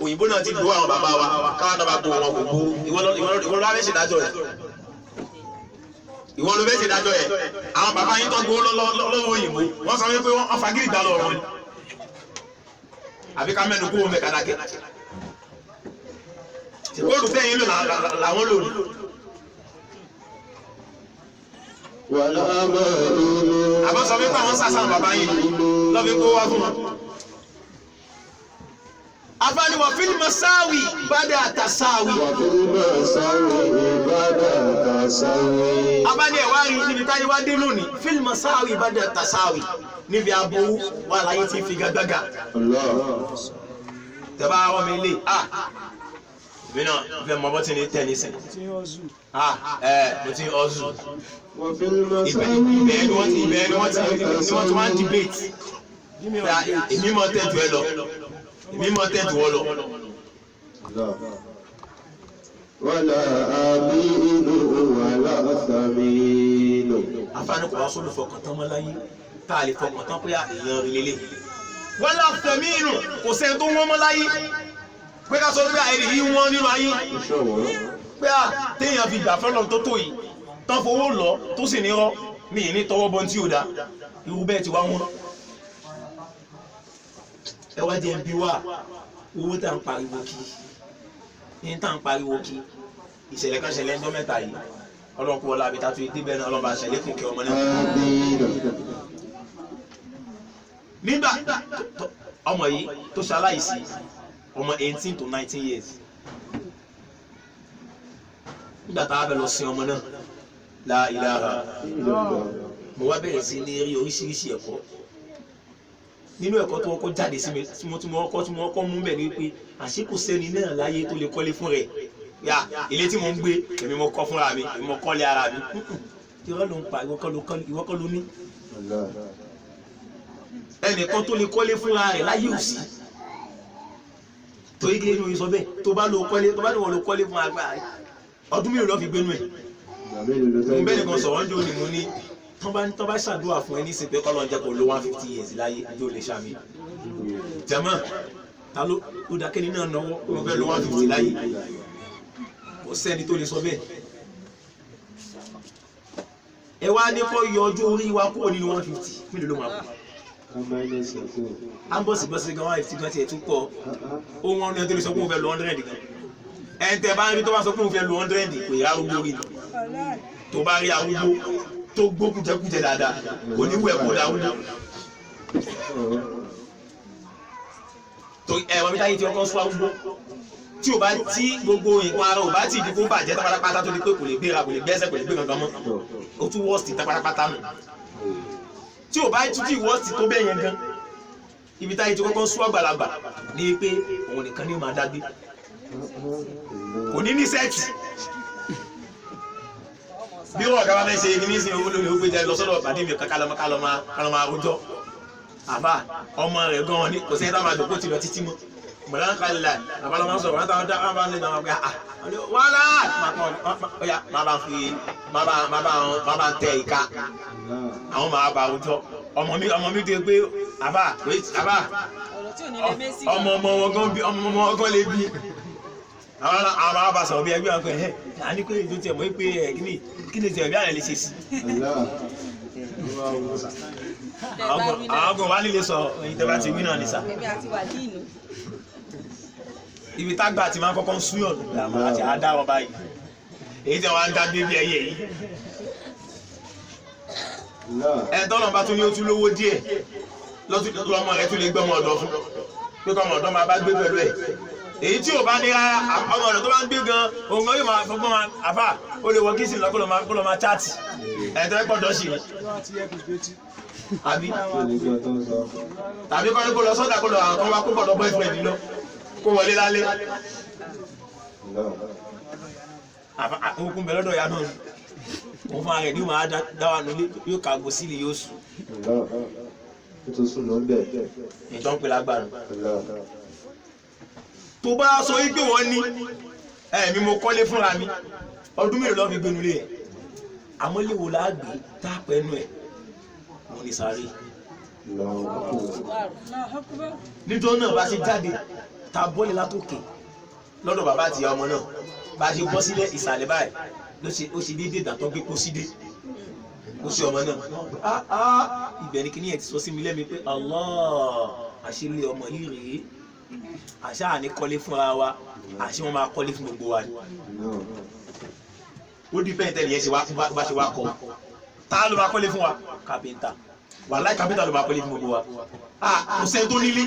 òyìnbó náà ti gbowó àwọn bàbá wa káwọn náà bá gbowó wọn kò gbowó ìwọ ló bá fẹ́ ṣèdájọ́ rẹ̀ ìwọ ló fẹ́ ṣèdájọ́ rẹ̀ àwọn bàbá yín tó gbowó lọ́wọ́ òyìnbó wọ́n sọ wípé wọ́n fagídí gbà lọ́wọ́ wọn àbí ká mẹ́nu kó wọn mẹ́ka dákẹ́ ṣèkóòdù tẹ́yìn lò làwọn lò ní. àbọ̀ sọ wípé àwọn sàṣà bàbá yín lọ́fi kó wá fún wọn. afáàní wà fílì masáwì bàdà àtàsáwì. afáàní ẹ̀ wá rí níbi táyé wá dé lónìí fílì masáwì bàdà àtàsáwì níbi aburú wà láyé tí fi gágágá. tẹ́bá wọn mi lè mi náà fẹ́ mọ bọ́tí ní tẹ́nísìn mo ti ọ̀zù ibẹ̀ ni wọ́n ti wá ń debate èmi mọ̀ tẹ́jú ẹ lọ èmi mọ̀ tẹ́jú ọ lọ. wàlá àmínú wàlá sàmínú. afáàní kò wá sólù fọkàntán mọ́ láyé tá a lè fọkàntán pé èèyàn rí lélẹ̀. wàlá sàmínú kò sẹ́ni tó wọ́n mọ́ láyé pé ká sọ pé àìrí yí wọ́n nínú ayé pé téèyàn fi gbà fẹ́lọ́n tó tó yìí tán fowó lọ tó sì ní rọ́ mi ní tọwọ́ bọ́n tí ó dá irú bẹ́ẹ̀ ti wá wọ́n. ẹ wá jẹ́ bí wà owó tá ń pariwo kí ní tá ń pariwo kí ìṣẹ̀lẹ̀ kan ṣẹlẹ̀ ẹjọ́ mẹ́ta yìí ọlọ́pọ̀ wọlé àbíta tó dé bẹ́ẹ̀ náà ọlọ́ba ṣẹlẹ̀ kùn kí ọmọ náà. nígbà ọmọ yìí tó ṣaláìsí ọmọ 18 to 19 years nígbà tá a fẹ́ lọ sin ọmọ náà la ilaha mo wá bẹ̀rẹ̀ sí ní rí oríṣiríṣi ẹ̀kọ́ nínú ẹ̀kọ́ tó kọ́kọ́ jáde sí mi tí mo kọ́ mú bẹ̀ ní pé àṣé kò sẹ́ni náà láyé tó lè kọ́lé fún rẹ̀ yá ilé tí mo ń gbé èmi mo kọ́ fúnra mi èmi mo kọ́lé ara mi irọ́ ló ń pa ìwọ kọ́ ló ní ẹnìkan tó lè kọ́lé fúnra rẹ̀ láyé òsì torí kí ló ń sọ bẹ́ẹ̀ tó bá lọ kọ́lé fún àgbà ọdún mélòó lọ fi gbénú ẹ̀ mo bẹ́ẹ̀ nìkan sọ̀rọ̀ ń jò ní mo ní tán bá ṣàdúrà fún ẹ ní ìsìn pé kọ́lọ́ jẹ́ kó lo 150 years láyé ìjọ lè ṣàmì jẹ́mọ́ ta ló dákẹ́ni náà náwó pé mo fẹ́ lo 150 láyé kò sẹ́ni tó lè sọ bẹ́ẹ̀ ẹ wá ní kọ́ yọ ọjọ́ orí wa kúrò nínú 150 mélòó ló máa kú ambos bọ́sí gan 150 gan tiẹ̀ tún pọ̀ ohun ọ̀nà tó lè sọ pé mo fẹ́ lo 100 gan ẹ̀ ń tẹ́ bá ń rí tó bá sọ pé mo fẹ́ lo 100 kò yẹ arúgbó rí ni tó bá rí arúgbó tó gbó kújẹkújẹ dáadáa kò ní wẹ̀ kó dáwúdá tó ẹ̀wọ̀n mi táyé tí ọkọ̀ sọ arúgbó tí o bá tí gbogbo nǹkan ara ò bá tí ìdíkó bàjẹ́ tápátápátá tó di pé kò lè gbéra kò lè gbẹ́sẹ̀ kò lè gbé gangan mọ́ o tún wọ́ọ̀sì tápátápátá nù tí o bá tún tí wọ́ọ̀sì tó bẹ́ẹ̀ yẹn gan ibi táyé tí kọ́kọ́ sún àgbàlagbà ní pé òun nìkan ní máa dágbé kò ní ní sẹ́ẹ̀tì bí wọn kaba fẹ́ ṣe kíní sí owó lórí ó gbé jẹ lọ sọ́dọ̀ bàdé mi kálọmọ àròjọ àbá ọmọ rẹ̀ gan ni kò sẹ́yìn táwọn àjòkó ti lọ títí mọ́ mọ̀lá ń kalẹ̀ láì àbálọ́mọ sọ̀rọ̀ wọn táwọn dáhùn bá ń lé náà wọn pé wàhálà ọ̀yà má bá ń tẹ ìka àwọn máa bá àròjọ ọmọ mi dé pé àbá ọmọ wọn gan lè bí àwọn máa bá sọ̀rọ̀ bí ẹgbẹ́ wọn pé ẹ̀ àní pé ètò tiẹ̀ mọ́ pé kí ni tiẹ̀ bí àlẹ́ lè ṣe sí àwọn ọgbọ̀n wà nílé sọ ìtẹ́bá ti wí náà ní sá ibi tágbà ti máa kọ́kọ́ ń súyàn làmà àti àdáwọ̀ báyìí èyí tí wọ́n ń dá bébí ẹyẹ yìí ẹ̀ẹ́dọ́nà bá tún ní ó tún lówó díẹ̀ lọ́mọ rẹ̀ tún lè gbọ́mọ ọ̀dọ̀ fún pé kọ́mọ ọ̀dọ́ máa bá gbé pẹ̀lú ẹ̀ èyí tí ò bá ní rárá ọmọ ọ̀dọ̀ tó bá ń gbé gan òun kan yóò máa fọgbọ́n máa àfà ó lè wọ kíìsì lọ kó lọ máa chaati ẹ̀ẹ́dọ́ ẹ̀pọ̀ dọ́sì ni àbí tàbí kọ́ ní kó lọ sọ́dà kó lọ àwọn kan wá kó bọ̀dọ̀ boyfriend lọ kó wọlé lálẹ́ òkun bẹ̀rẹ̀ lọ́dọ̀ ya náà òun fún ara rẹ̀ ní máa dáwà nílé yóò kàgbó sílì yóò sùn ìtàn pè lágbàrún tó bá sọ wípé wọ́n ní ẹ̀mí mo kọ́lé fúnra mi ọdún mélòó lọ́ fi gbénu lé ẹ̀ àmọ́ léwo láàgbé tápẹ́nu ẹ̀ wọ́n ní sáré nítorí náà bá ṣe jáde ta bọ́ọ̀lì látòkè lọ́dọ̀ bàbá àti ọmọ náà bá ṣe bọ́ sílẹ̀ ìsàlẹ̀ báyìí ó ṣe déédéé dàtọ́ gbé kó sídé ó ṣe ọmọ náà ibẹ̀ ni kíní ẹ̀ ti sọ sí mi lẹ́mi pé Allah àṣírí ọmọ yìí rèé àṣà àní kọ́lé fúnra wa àṣì wọn máa kọ́lé fún gbogbo wa ni ó di pẹ́ẹ́ntẹ́ nìyẹn bá ṣe wá kọ́ ta ló máa kọ́lé fún wa kápẹ́ntà wàláì kápẹ́ntà ló máa kọ́lé fún gbogbo wa kò sẹ́ni tó nílé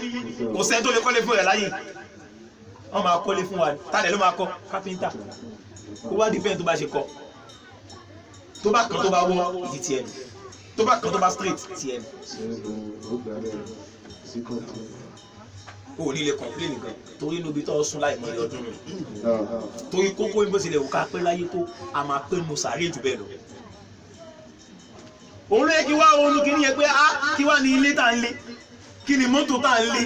kò sẹ́ni tó lè kọ́lé fún rẹ̀ láyé wọ́n máa kọ́lé fún wa tálẹ̀ ló máa kọ́ kápẹ́ntà ó wá di pẹ́ẹ́ntẹ́ tó bá ṣe kọ́ tó bá kàn tó bá wọ́ ìdí tiẹ̀ nù tó bá kàn tó bá straight tiẹ̀ nù o ní lè complain nìkan torí níbi tó sún láì mọ ọdún nù torí kókó ibo sílẹ̀ òkà pé láyé tó a máa pé mo sàárè jù bẹ́ẹ̀ lọ. òun lè kí wá ronú kí ní yẹ pé kí wá ní ilé tá ń lé kí ni mọ́tò tá ń lé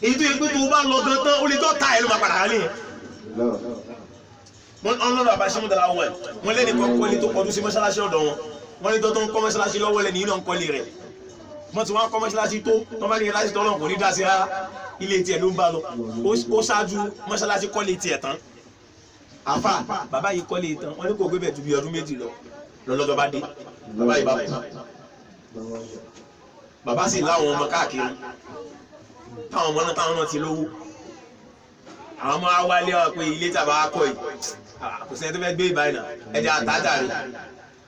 èyí tó yẹ pé tó bá lọ gan tán ó lè tó ta ẹ̀ ló máa padà lé yẹn. wọ́n lọ́dọ̀ àbáṣe mú dára wọ̀ ẹ̀ wọ́n lẹ́ni kan kọ́lé tó kọjú sí mọ́ṣáláṣí ọ̀dọ̀ wọn wọ́n ní tó ń kọ́ mọ́ṣáláṣí lọ́wọ́ lẹ́ni iná ń kọ́lé rẹ̀ wọ́n ti wọ́n kọ́ mọ́ṣáláṣí tó tọ́ bá ní láti tọ́lọ̀ kò ní dá sí rárá ilé tiẹ̀ ló ń bá lọ ó ṣáájú mọ́ṣáláṣí kọ́lé tiẹ̀ tán àfà bàbá yìí kọ́lé tán wọ́n ní kò gbé bẹ̀ ju bí ọdún méjì lọ́lọ́dọ̀ bá dé bàbá yìí bá kú bàbá sì láwọn ọmọ káàkiri táwọn ọmọ náà táwọn náà ti lówó àwọn ọmọ awálé wa pé ilé tàbá kọ́ yìí kò sẹ́ni tó fẹ́ gbé ìbáyìí náà ẹ̀jẹ̀ àtàjà rẹ̀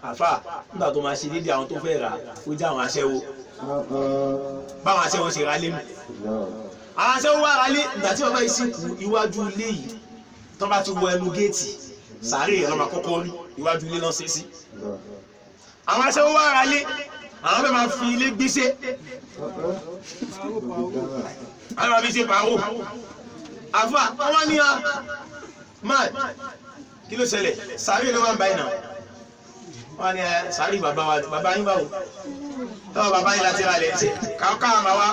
àfà nígbà tó máa ṣe déédéé àwọn tó fẹ́ rà ó jẹ́ àwọn aṣẹ́wó báwọn aṣẹ́wó ṣe rálé mi àwọn aṣẹ́wó wá rálé ìgbà tí bàbá yìí sìnkú iwájú ilé yìí tó bá ti wọ ẹnu géètì sàárè ẹ̀rọ máa kọ́kọ́ rí iwájú ilé náà ṣe sí àwọn aṣẹ́wó wá rálé àwọn fẹ́ máa fi ilé gbéṣẹ́ àwọn máa fi ṣe pàrọ̀ àfà àwọn ní a máa kí ló ṣẹlẹ̀ sàárè ló máa ń báyìí náà wọ́n ní sàárè bàbá yín báwo tọ́wọ́ bàbá yìí láti rálẹ̀ ṣe káwọn máa wá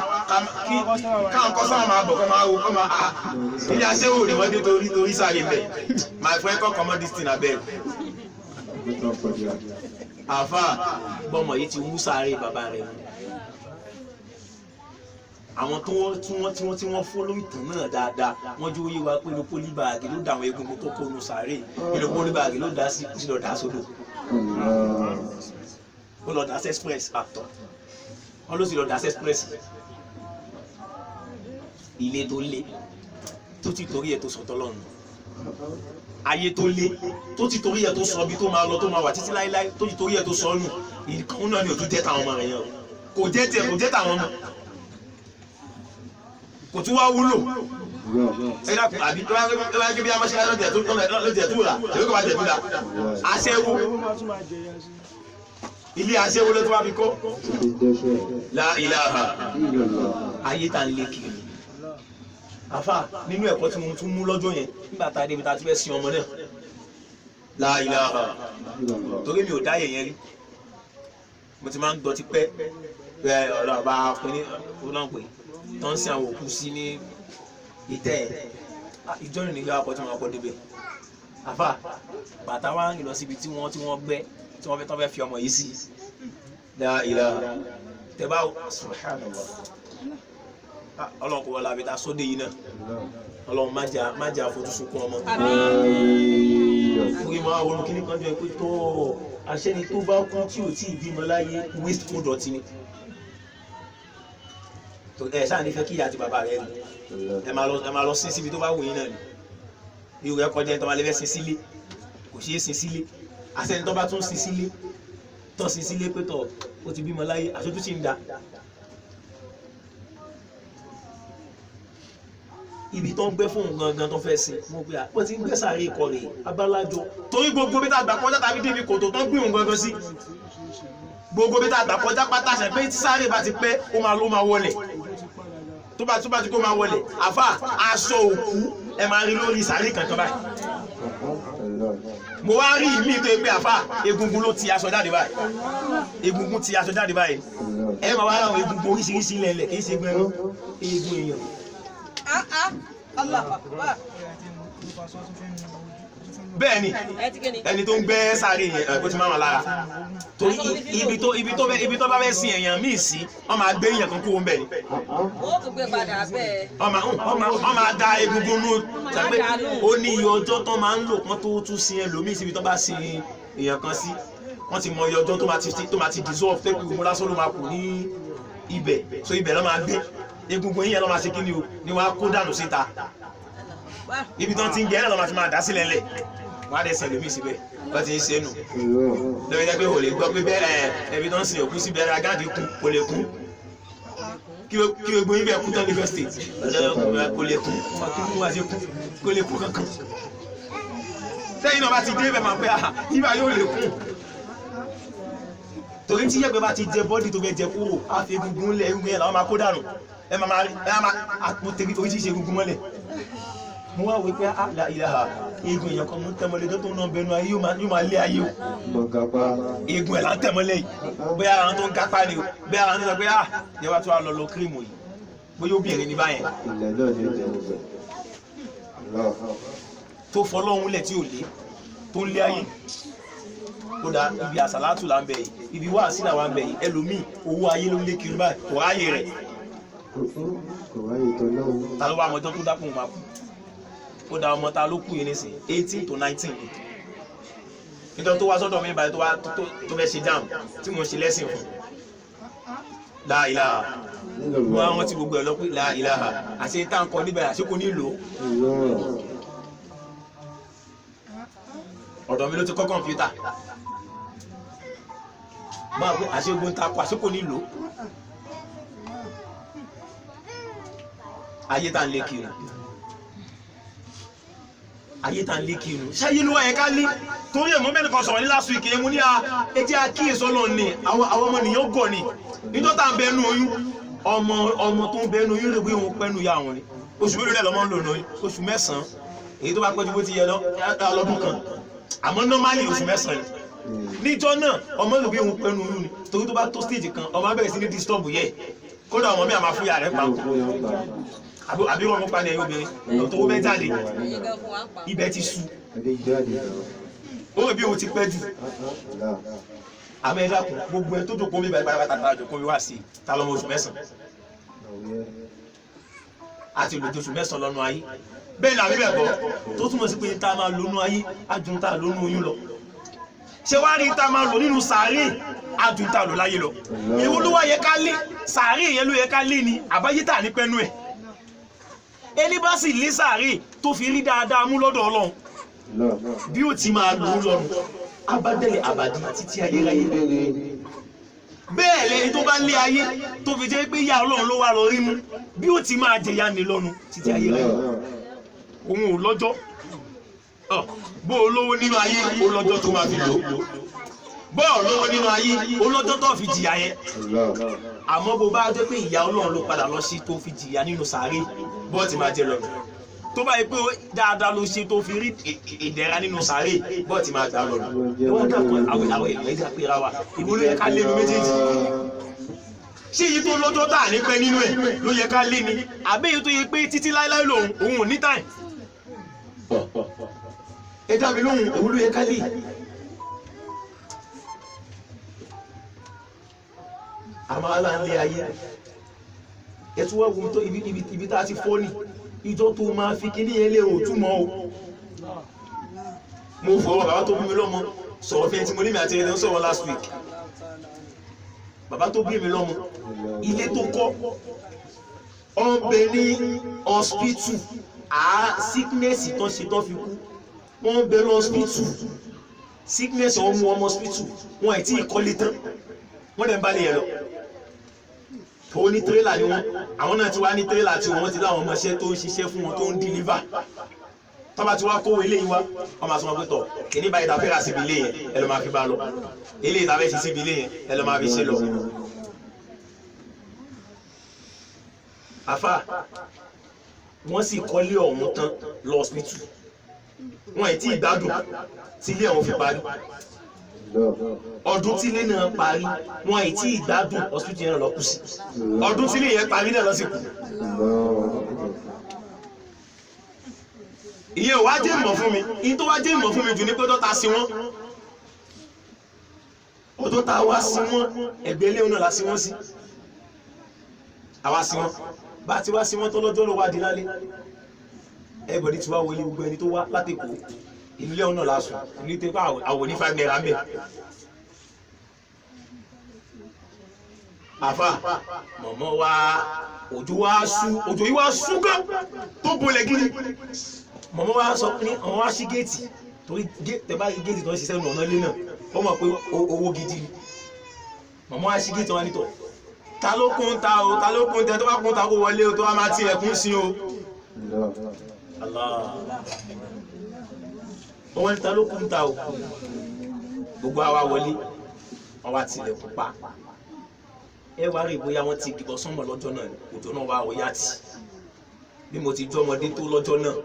káwọn kọ́ sáwọn máa bọ̀ kọ́ máa wo kọ́ máa ilé aṣẹ́wò rí wọ́n dé torí sáré bẹ̀ my friend kọ́ common this thing abeg. àfà bọ́mọ̀ yìí ti wú sáré bàbá rẹ̀ mú àwọn tí wọ́n fọ́ lórí ìtàn náà dáadáa wọ́n jó yé wa pé ló pólí báàgì ló dà àwọn egungun tó kó nu sáré ló pólí báàgì ló dá sí lọ dá sódò ó lọ dá express actor wọn ló sì lọ dá express ilé tó lé tó ti torí ẹ̀ tó sọ̀tọ̀ lọ́nà ayé tó lé tó ti torí ẹ̀ tó sọ bí tó máa lọ tó máa wà títí láíláí tó ti torí ẹ̀ tó sọ nù ìkan náà ni ò tún jẹ́ táwọn ọmọ rẹ̀ yẹn kò jẹ́ táwọn ọmọ kò tún wá wúlò ẹ̀dá àbí tó bá gbé bí amáṣẹ́ lọ́jẹ̀ tó rà èyí kò bá jẹ̀ tó rà aṣẹ́wó ilé aṣẹ́wó ló tó wá fi kọ́ la ilaha ayé tá ń lé kiri àfà nínú ẹ̀kọ́ tí mo tún mú lọ́jọ́ yẹn nígbà tá a débi tá a ti fẹ́ sin ọmọ náà la ilaha torí mi ò dáyé yẹn rí mo ti máa ń gbọ́ ti pẹ́ bẹ́ẹ̀ ọlọ́ọ̀bá pín ní ọlọ́ọ̀pẹ̀ tó ń sin àwọn òkú sí ní ìtẹ́ ẹ̀ ìjọ́rin nígbà ọkọ̀ tí wọ́n kọ́ débẹ̀ àfà bàtà wá ń lọ síbi tí wọ́n gbẹ́ tí wọ́n fẹ́ fi ọmọ yìí sí la ilaha tẹ́bá subhanallah ọlọ́run kò wọ́n lábẹ́ ta sóde yìí náà ọlọ́run má jà àfojúsùnkún ọmọ orí máa wọ́n kí ní kan jọ pé tó àṣẹ́ni tó bá kú tí ò tí ì bímọ láyé waste product ni ẹ sáà ní fẹ́ kí ìyá àti bàbá rẹ̀ ẹ máa lọ sí síbi tó bá wù yín náà ni irú ẹ kọjá tó máa lè fẹ́ sin sílé kò ṣeé sin sílé àṣẹ́ni tó bá tún sin sílé tó sin sílé pé tọ̀ ó ti bímọ láyé àṣojú sì ń da ibi tó ń gbé fún gangan tó fẹ́ sin mo pé àpò tí ń gbé sàárè ikọ̀ rẹ̀ abálájọ torí gbogbo bí tàgbà kọjá tàbí débi kòtò tó ń gbé òun gangan sí gbogbo bí tàgbà kọjá pátá pé tí sàárè bá ti pẹ́ ó máa wọlé tó bá ti kó máa wọlé àfà aṣọ òkú ẹ máa rí lórí sàárè kankan báyìí mo wá rí ìmí tó pé àfà egungun ló ti aṣọ jáde báyìí egungun ti aṣọ jáde báyìí ẹ máa wá ráwọn egungun oríṣiríṣi lẹ́lẹ̀ kì í ṣe gbẹ́rún egun èèyàn bẹ́ẹ̀ni ẹni tó ń gbẹ́ sáré yẹn kó ti máa wà lára torí ibi tó bá fẹ́ sin èèyàn míì sí wọ́n máa gbé èèyàn kan kúrò ń bẹ̀ ni ó tún gbé padà bẹ́ẹ̀ wọ́n máa da egungun nù tàbí ó ní iye ọjọ́ tó máa ń lò kán tó tún sin ẹlòmíì síbi tó bá sin èèyàn kan sí wọ́n ti mọ iye ọjọ́ tó máa ti dissolve tó kù gbogbo lásán ló máa kù ní ibẹ̀ so ibẹ̀ ló máa gbé egungun yẹn ló máa ṣe kí ni o ni wọ́n á kó dànù síta ibi tó ti ń gẹ ẹ́ lọ́ máa ti máa dá sílẹ̀ lẹ̀ wọ́n á dẹ̀ sẹ̀ lómi síbẹ̀ wọ́n ti ń ṣe nù lórí jẹ́ pé o lè gbọ́ pé bẹ́ẹ̀ ẹbí tó ń sin òkú sí bẹ́ẹ̀ agáàdì kú kò lè kú kí gbogbo yín bẹ́ẹ̀ kú tán Lagos State kò lè kú kí wọ́n ṣe kú kò lè kú kankan sẹ́yìn náà bá ti dé bẹ́ẹ̀ máa pẹ́ ibà yóò lè kú torí tí yẹ́gbẹ́ bá ti jẹ bọ́dì tó fẹ́ jẹ kúrò á fi egungun lẹ̀ egungun yẹn làwọn máa kó dànù ẹ máa àpò tẹ̀lé oríṣiríṣi egungun mọ́lẹ̀ mo wá wí pé la ilaha egun èèyàn kan mú tẹmọlẹ tó ń náà bẹnu ayé yóò máa lé ayé o egun ẹ̀ là ń tẹmọlẹ yìí bóyá àwọn tó ń kápá ni o bóyá àwọn tó sọ pé yẹ wá tó wá lọ kírímù yìí bóyá obìnrin ní báyẹn tó fọlọ́hún lẹ̀ tí ò lé tó ń lé ayé ó dá ibi àsàlátù là ń bẹ yìí ibi wá sí làwọn ń bẹ yìí ẹlòmíì owó ayé ló ń lé kiri báyìí kò ráyè rẹ̀ ta ló wá ọmọdé tó dákun máa kú ó dá ọmọ ta ló kú yìí nísìn 18 to 19 nítorí tó wá sọ́dọ̀ mi báyìí tó fẹ́ ṣe jam tí mo ṣe lẹ́sìn fún la ilaha wọ́n àwọn tí gbogbo ẹ̀ lọ pé la ilaha àti tá ń kọ níbẹ̀ àṣíkò nílò ọ̀dọ̀ mi ló ti kọ́ kọ̀mpútà máa pé àṣíkò ń takọ àṣíkò nílò ayé tá ń lé kiri ayé tá ń lé kiri ṣáyé ló wáyé ká lé torí ẹ̀mọ́ bẹ́ẹ̀ nìkan sọ̀rọ̀ ní last week ẹ̀mú ní ẹjẹ́ àkíyèsí Ọlọ́run ni àwọn ọmọ ènìyàn gọ̀ ni nítorí tá ń bẹnu oyún ọmọ tó ń bẹnu oyún lè gbé wọn pẹ́nu ya wọn ni oṣù mélòó lẹ́ lọ́mọ ń lò lóyún oṣù mẹ́sàn-án èyí tó bá pẹ́ ju bó ti yẹ lọ́dún kan àmọ́ normally oṣù mẹ́sàn-án ni níjọ́ náà ọmọ lè gbé wọn pẹ́nu oyún ni torí tó bá tó stage kan ọmọ bẹ̀rẹ̀ sí ní disturb yẹ kódà ọmọ mi àmà fúyà rẹ̀ pa àbí wọn pa ní ẹ̀yìn obìnrin tó bẹ́ jáde ibẹ̀ ti sú ó rẹ̀ bí o ti pẹ́ jù àmọ́ ẹ̀dá kù gbogbo ẹ̀ tó jòkó mi bàbá tàbí jòkó mi wá sí ta lọ́mọ oṣù mẹ́sàn-án àti lójú oṣù mẹ́sàn-án lọ́nu ayé bẹ́ẹ̀ náà bíbẹ̀ bọ́ tó túmọ̀ sí pé ta máa lónú ayé ajùn ta lónú oyún lọ ṣé wá rí ta máa lò nínú sàárè ajùn ta lò láyé lọ èwo ló wá yẹ ká lé sàárè yẹn ló yẹ ká lé ni àbáyé tà ní pẹ́nu ẹ̀ ẹni bá sì lé sàárè tó fi rí dáadáa mú lọ́dọ̀ Ọlọ́run bí ó ti máa lò ó lọ́rùn abádẹ́lẹ̀ àbàdí títí ayérayé bẹ́ẹ̀ lẹ́ni tó bá lé ayé tó fi jẹ́ pé yá Ọlọ́run ló wá lọ rí mú bí ó ti máa jẹyà ní lọ́nu títí ayérayé òun ò lọ́jọ́ bó olówó nínú ayé ó lọ́jọ́ tó máa fi lò bó olówó nínú ayé ó lọ́jọ́ tó fi jìyà yẹn àmọ́ bó bá jẹ́ pé ìyá Ọlọ́run ló padà lọ sí tó fi jìyà nínú sàárè bó ti máa jẹ lọ́nu tó bá yẹ pé dáadáa ló ṣe tó fi rí ìdẹ̀ra nínú sàárè bọ́ọ̀ ti máa gbà lọ́nà ẹwọ́n dàpọ̀ àwọn ìgbẹ́jà pera wa ìwọ ló yẹ ká lé ní méjèèjì ṣé èyí tó lọ́jọ́ tà ní pẹ́ nínú ẹ̀ ló yẹ ká lé ní àbẹ́ èyí tó yẹ pé títí láíláí lòun òun ò ní táì ẹ dá mi lóhùn òun ló yẹ ká lé àmọ́ aláǹlé ayé ẹ tún wá wo tó ibi tá a ti fọ́ ni ìjọ tó máa fi kíní ẹlẹ́ òtúmọ̀ o mo fọwọ́ bàbá tó bí mi lọ́mọ sọ̀rọ̀ fẹ́ tí mo ní mi àti ẹ̀dẹ̀ ń sọ̀rọ̀ last week bàbá tó bí mi lọ́mọ ilé tó kọ́ ọ̀bẹ ní hospital sickness tó ṣe tó fi kú wọ́n bẹ lọ hospital sickness ọmọ hospital wọn àti ìkọ́lé tán wọ́n dẹ̀ ń bá lè yẹ lọ tó ní tírélà ni wọ́n àwọn náà ti wá ní tírélà tí wọ́n ti láwọn ọmọọṣẹ́ tó ń ṣiṣẹ́ fún wọn tó ń deliver tọ́ba ti wá kó ilé yìí wá wọ́n máa sọ wọn pé tọ̀ kìíní báyìí ta fẹ́ rà síbi ilé yẹn ẹ lọ máa fi bá lọ ilé ìta fẹ́ ṣe síbi ilé yẹn ẹ lọ máa fi ṣe lọ. àfà wọ́n sì kọ́lé ọ̀hún tán lọ hospital wọn ì tí ì gbádùn tí ilé ọ̀hún fi parí ọdún tí ilé náà parí wọn ì tí ì gbádùn hospital yẹn lọ kú sí ọdún tí ilé yẹn parí náà lọ sí kú. ìyẹn wá jẹ́ ìmọ̀ fún mi ìyẹn tó wá jẹ́ ìmọ̀ fún mi jù ní pé dọ́ta sí wọ́n ọdún tá a wá sí wọ́n ẹgbẹ́ ilé náà la sí wọ́n sí àwa sí wọ́n bá ti wá sí wọ́n tó lọ́jọ́ ló wá di lálé everybody ti wá wọlé gbogbo ẹni tó wá látẹ̀kọ́ ilé náà la sùn ní tẹ́pá àwọn ní 5 naira mẹ́ àfà mọ̀mọ́ wa òjò yìí wá sú gan tó bolẹ̀ gidi mọ̀mọ́ wa sọ pé àwọn wá sí géètì torí tẹ́bá géètì tó ń ṣiṣẹ́ nù ọ̀nà ilé náà ó mọ̀ pé owó gidi ni mọ̀mọ́ wa sí géètì wọn nítọ̀ ta ló kún ta o ta ló kún tẹ tó bá kún ta kó wọlé o tó wá máa ti ẹ̀kún sí o wọ́n ní ta ló kún ta o gbogbo àwa wọlé wọ́n wá tilẹ̀kùn pa ẹ wá rí bóyá wọ́n ti gbọ́ sánmọ̀ lọ́jọ́ náà òjò náà wá ọ̀yá tì bí mo ti jọ́ ọmọdé tó lọ́jọ́ náà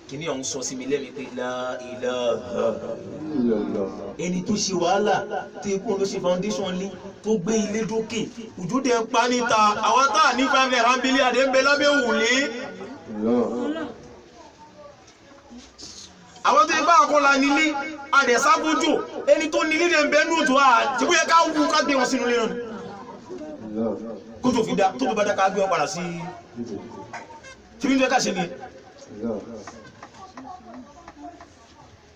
kìíní ọ̀hún sọ sí mi lẹ́mìí pé la ilaha ẹni tó ṣe wàhálà tó ikú ló ṣe foundation lé tó gbé ilé dókè òjò dẹ̀ ń pa níta àwọn tá à ní 5 naira ń bílí àdé ń bẹ lábẹ́ òwúlé àwọn tó bá àkọlà nílé àdẹ̀sábójò ẹni tó nílé dẹ̀ ń bẹ ní òjò tí ó yẹ ká wú ká gbé wọn sínú ilé náà kó tó fi dá tó tó bá dá ká gbé wọn padà sí tí bí ń jẹ́ ká ṣe ní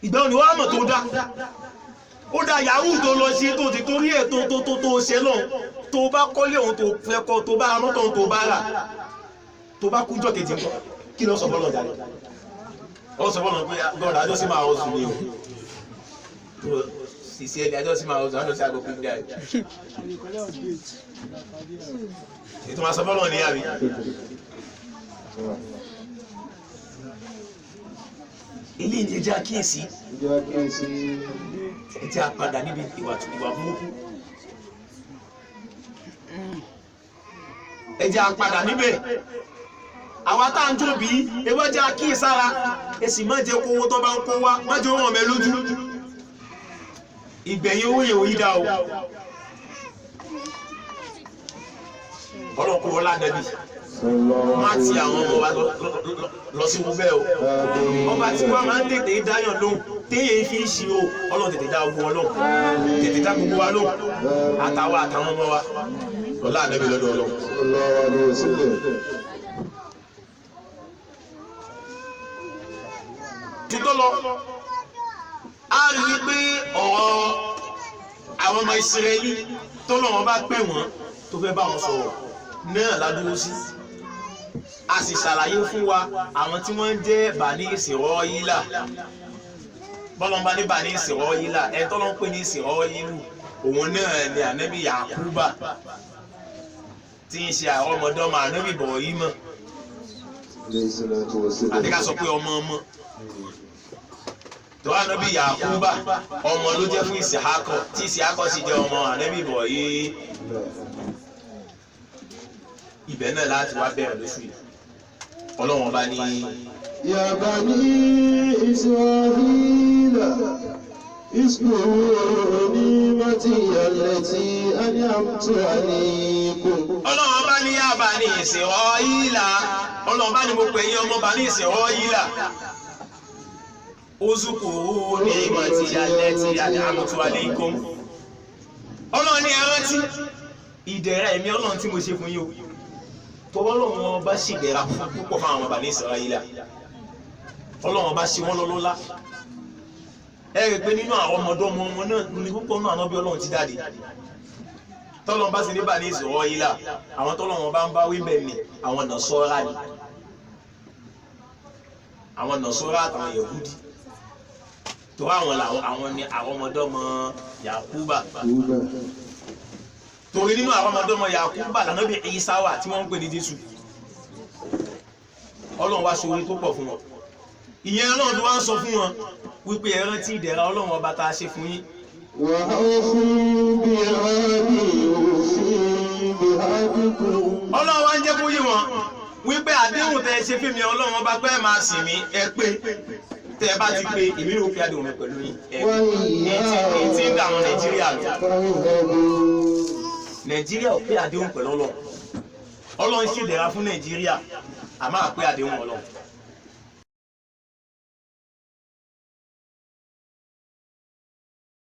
ìgbọ́n ni wọ́n mọ̀ tó dá ó dá yahoo tó lọ sí tó ti torí ẹ̀ tó ṣe lọ tó bá kọ́lé ohun tó fẹ́ kọ́ tó bá mọ́tò ohun tó bá rà tó bá kújọ́ kejì ńkọ́ kí ló sọ fọ́lọ̀ jáde ó sọ fọ́lọ̀ pé gọ́ọ̀dà ajọ́ sí máa ọ̀sùn ni o sísí ẹni ajọ́ sí máa ọ̀sùn àjọ́ sí àgọ́ pín dáì ètò máa sọ fọ́lọ̀ ní àrí ilé ìjẹjẹ àkíyèsí ẹjẹ àpadà níbi ìwà burúkú ẹjẹ àpadà níbẹ̀ àwọn tá à ń tóbi ewéjẹ àkíyèsára èsì má jẹ́ kówó tó bá ń kó wá má jẹ́ wọn mẹ́ lójú ìgbẹ̀yìn owó yẹn ò yí dá o ọlọ́kùn wọlá dẹ́bì má ti àwọn ọmọ wa lọ sí gbogbo ẹ̀ o ọba tí wọ́n máa ń tètè dáyàn lóhùn téyè fi ń ṣe o ọlọ́run tètè dá ogun ọlọ́run tètè dá gbogbo wa lóhùn àtàwọn ọmọ wa lọ́lá àdẹ́bì lọ́dọ̀ ọlọ́run. títọ́ lọ a rí i pé ọ̀rọ̀ àwọn ọmọ Ísírẹ́lì tó lọ́wọ́ bá pè wọ́n tó fẹ́ bá wọn sọ̀rọ̀ náà ládúró sí a sì ṣàlàyé fún wa àwọn tí wọ́n ń jẹ́ Bani Ísírẹ́lì bọ́lọ́mbà ní Bani Ísírẹ́lì ẹni tọ́lọ́ ń pè ní Ísírẹ́lì òun náà ni ànábì Yakuba tí ń ṣe àwọn ọmọdọ́mọ ànábì Ibrahim àti ká sọ pé ọmọ tó ànábì Yakuba ọmọ ló jẹ́ fún Ìsíhákọ̀ tí Ìsíhákọ̀ sì jẹ́ ọmọ ànábì Ibrahim ibẹ̀ náà láti wá bẹ̀rẹ̀ lóṣù yìí ọlọ́wọ́n bá ní. يا بني إسرائيل اذكروا نعمتي التي أنعمت عليكم. ọlọ́wọ́n bá ní yá Bani Israila ọlọ́wọ́n bá ní mo pè yín ọmọ Bani Israila uzukuru ni'mati allati an'amtu alaykum. ọlọ́wọ́n ní ẹ rántí ìdẹ̀ra ẹ̀mí ọlọ́run tí mo ṣe fún yín o tọ́wọ́ ọlọ́run bá sì dẹ̀ra púpọ̀ fún àwọn Bani Israila ọlọ́run bá ṣe wọ́n lọ́lọ́lá ẹ rí i pé nínú àwọn ọmọdọ́mọ wọn náà ní púpọ̀ náà ànábì ọlọ́run ti jáde tọ́lọ́run bá sì ní Bani Israila àwọn tọ́lọ́run bá ń bá wí bẹ́ẹ̀ ni àwọn Nasara ni àwọn Nasara àtàwọn Yahudi tó àwọn ni àwọn ọmọdọ́mọ Yakuba torí nínú àwọn ọmọdọ́mọ Yakuba l'Ànábì Ìsá wà tí wọ́n ń pè ní Jésù ọlọ́run wá ṣe orí tó pọ̀ fún wọn ìyẹn ọlọ́run tó wá ń sọ fún wọn wípé ẹ rántí ìdẹ̀ra ọlọ́run ọba tá a ṣe fún yín. ọlọ́run wá ń jẹ́ kó yé wọn wípé àdéhùn tẹ́ ẹ ṣe fún mi ọlọ́run ọba pé ẹ máa sìn mí ẹ pé tẹ́ ẹ bá ti pé èmi ló fi àdéhùn mi pẹ̀lú yín ẹ ti ń dà àwọn Nàìjíríà lọ. Nàìjíríà ò pé àdéhùn pẹ̀lú ọlọ́run ṣèdẹ̀ra fún Nàìjíríà àmọ́ àpé àdéhùn ọlọ́run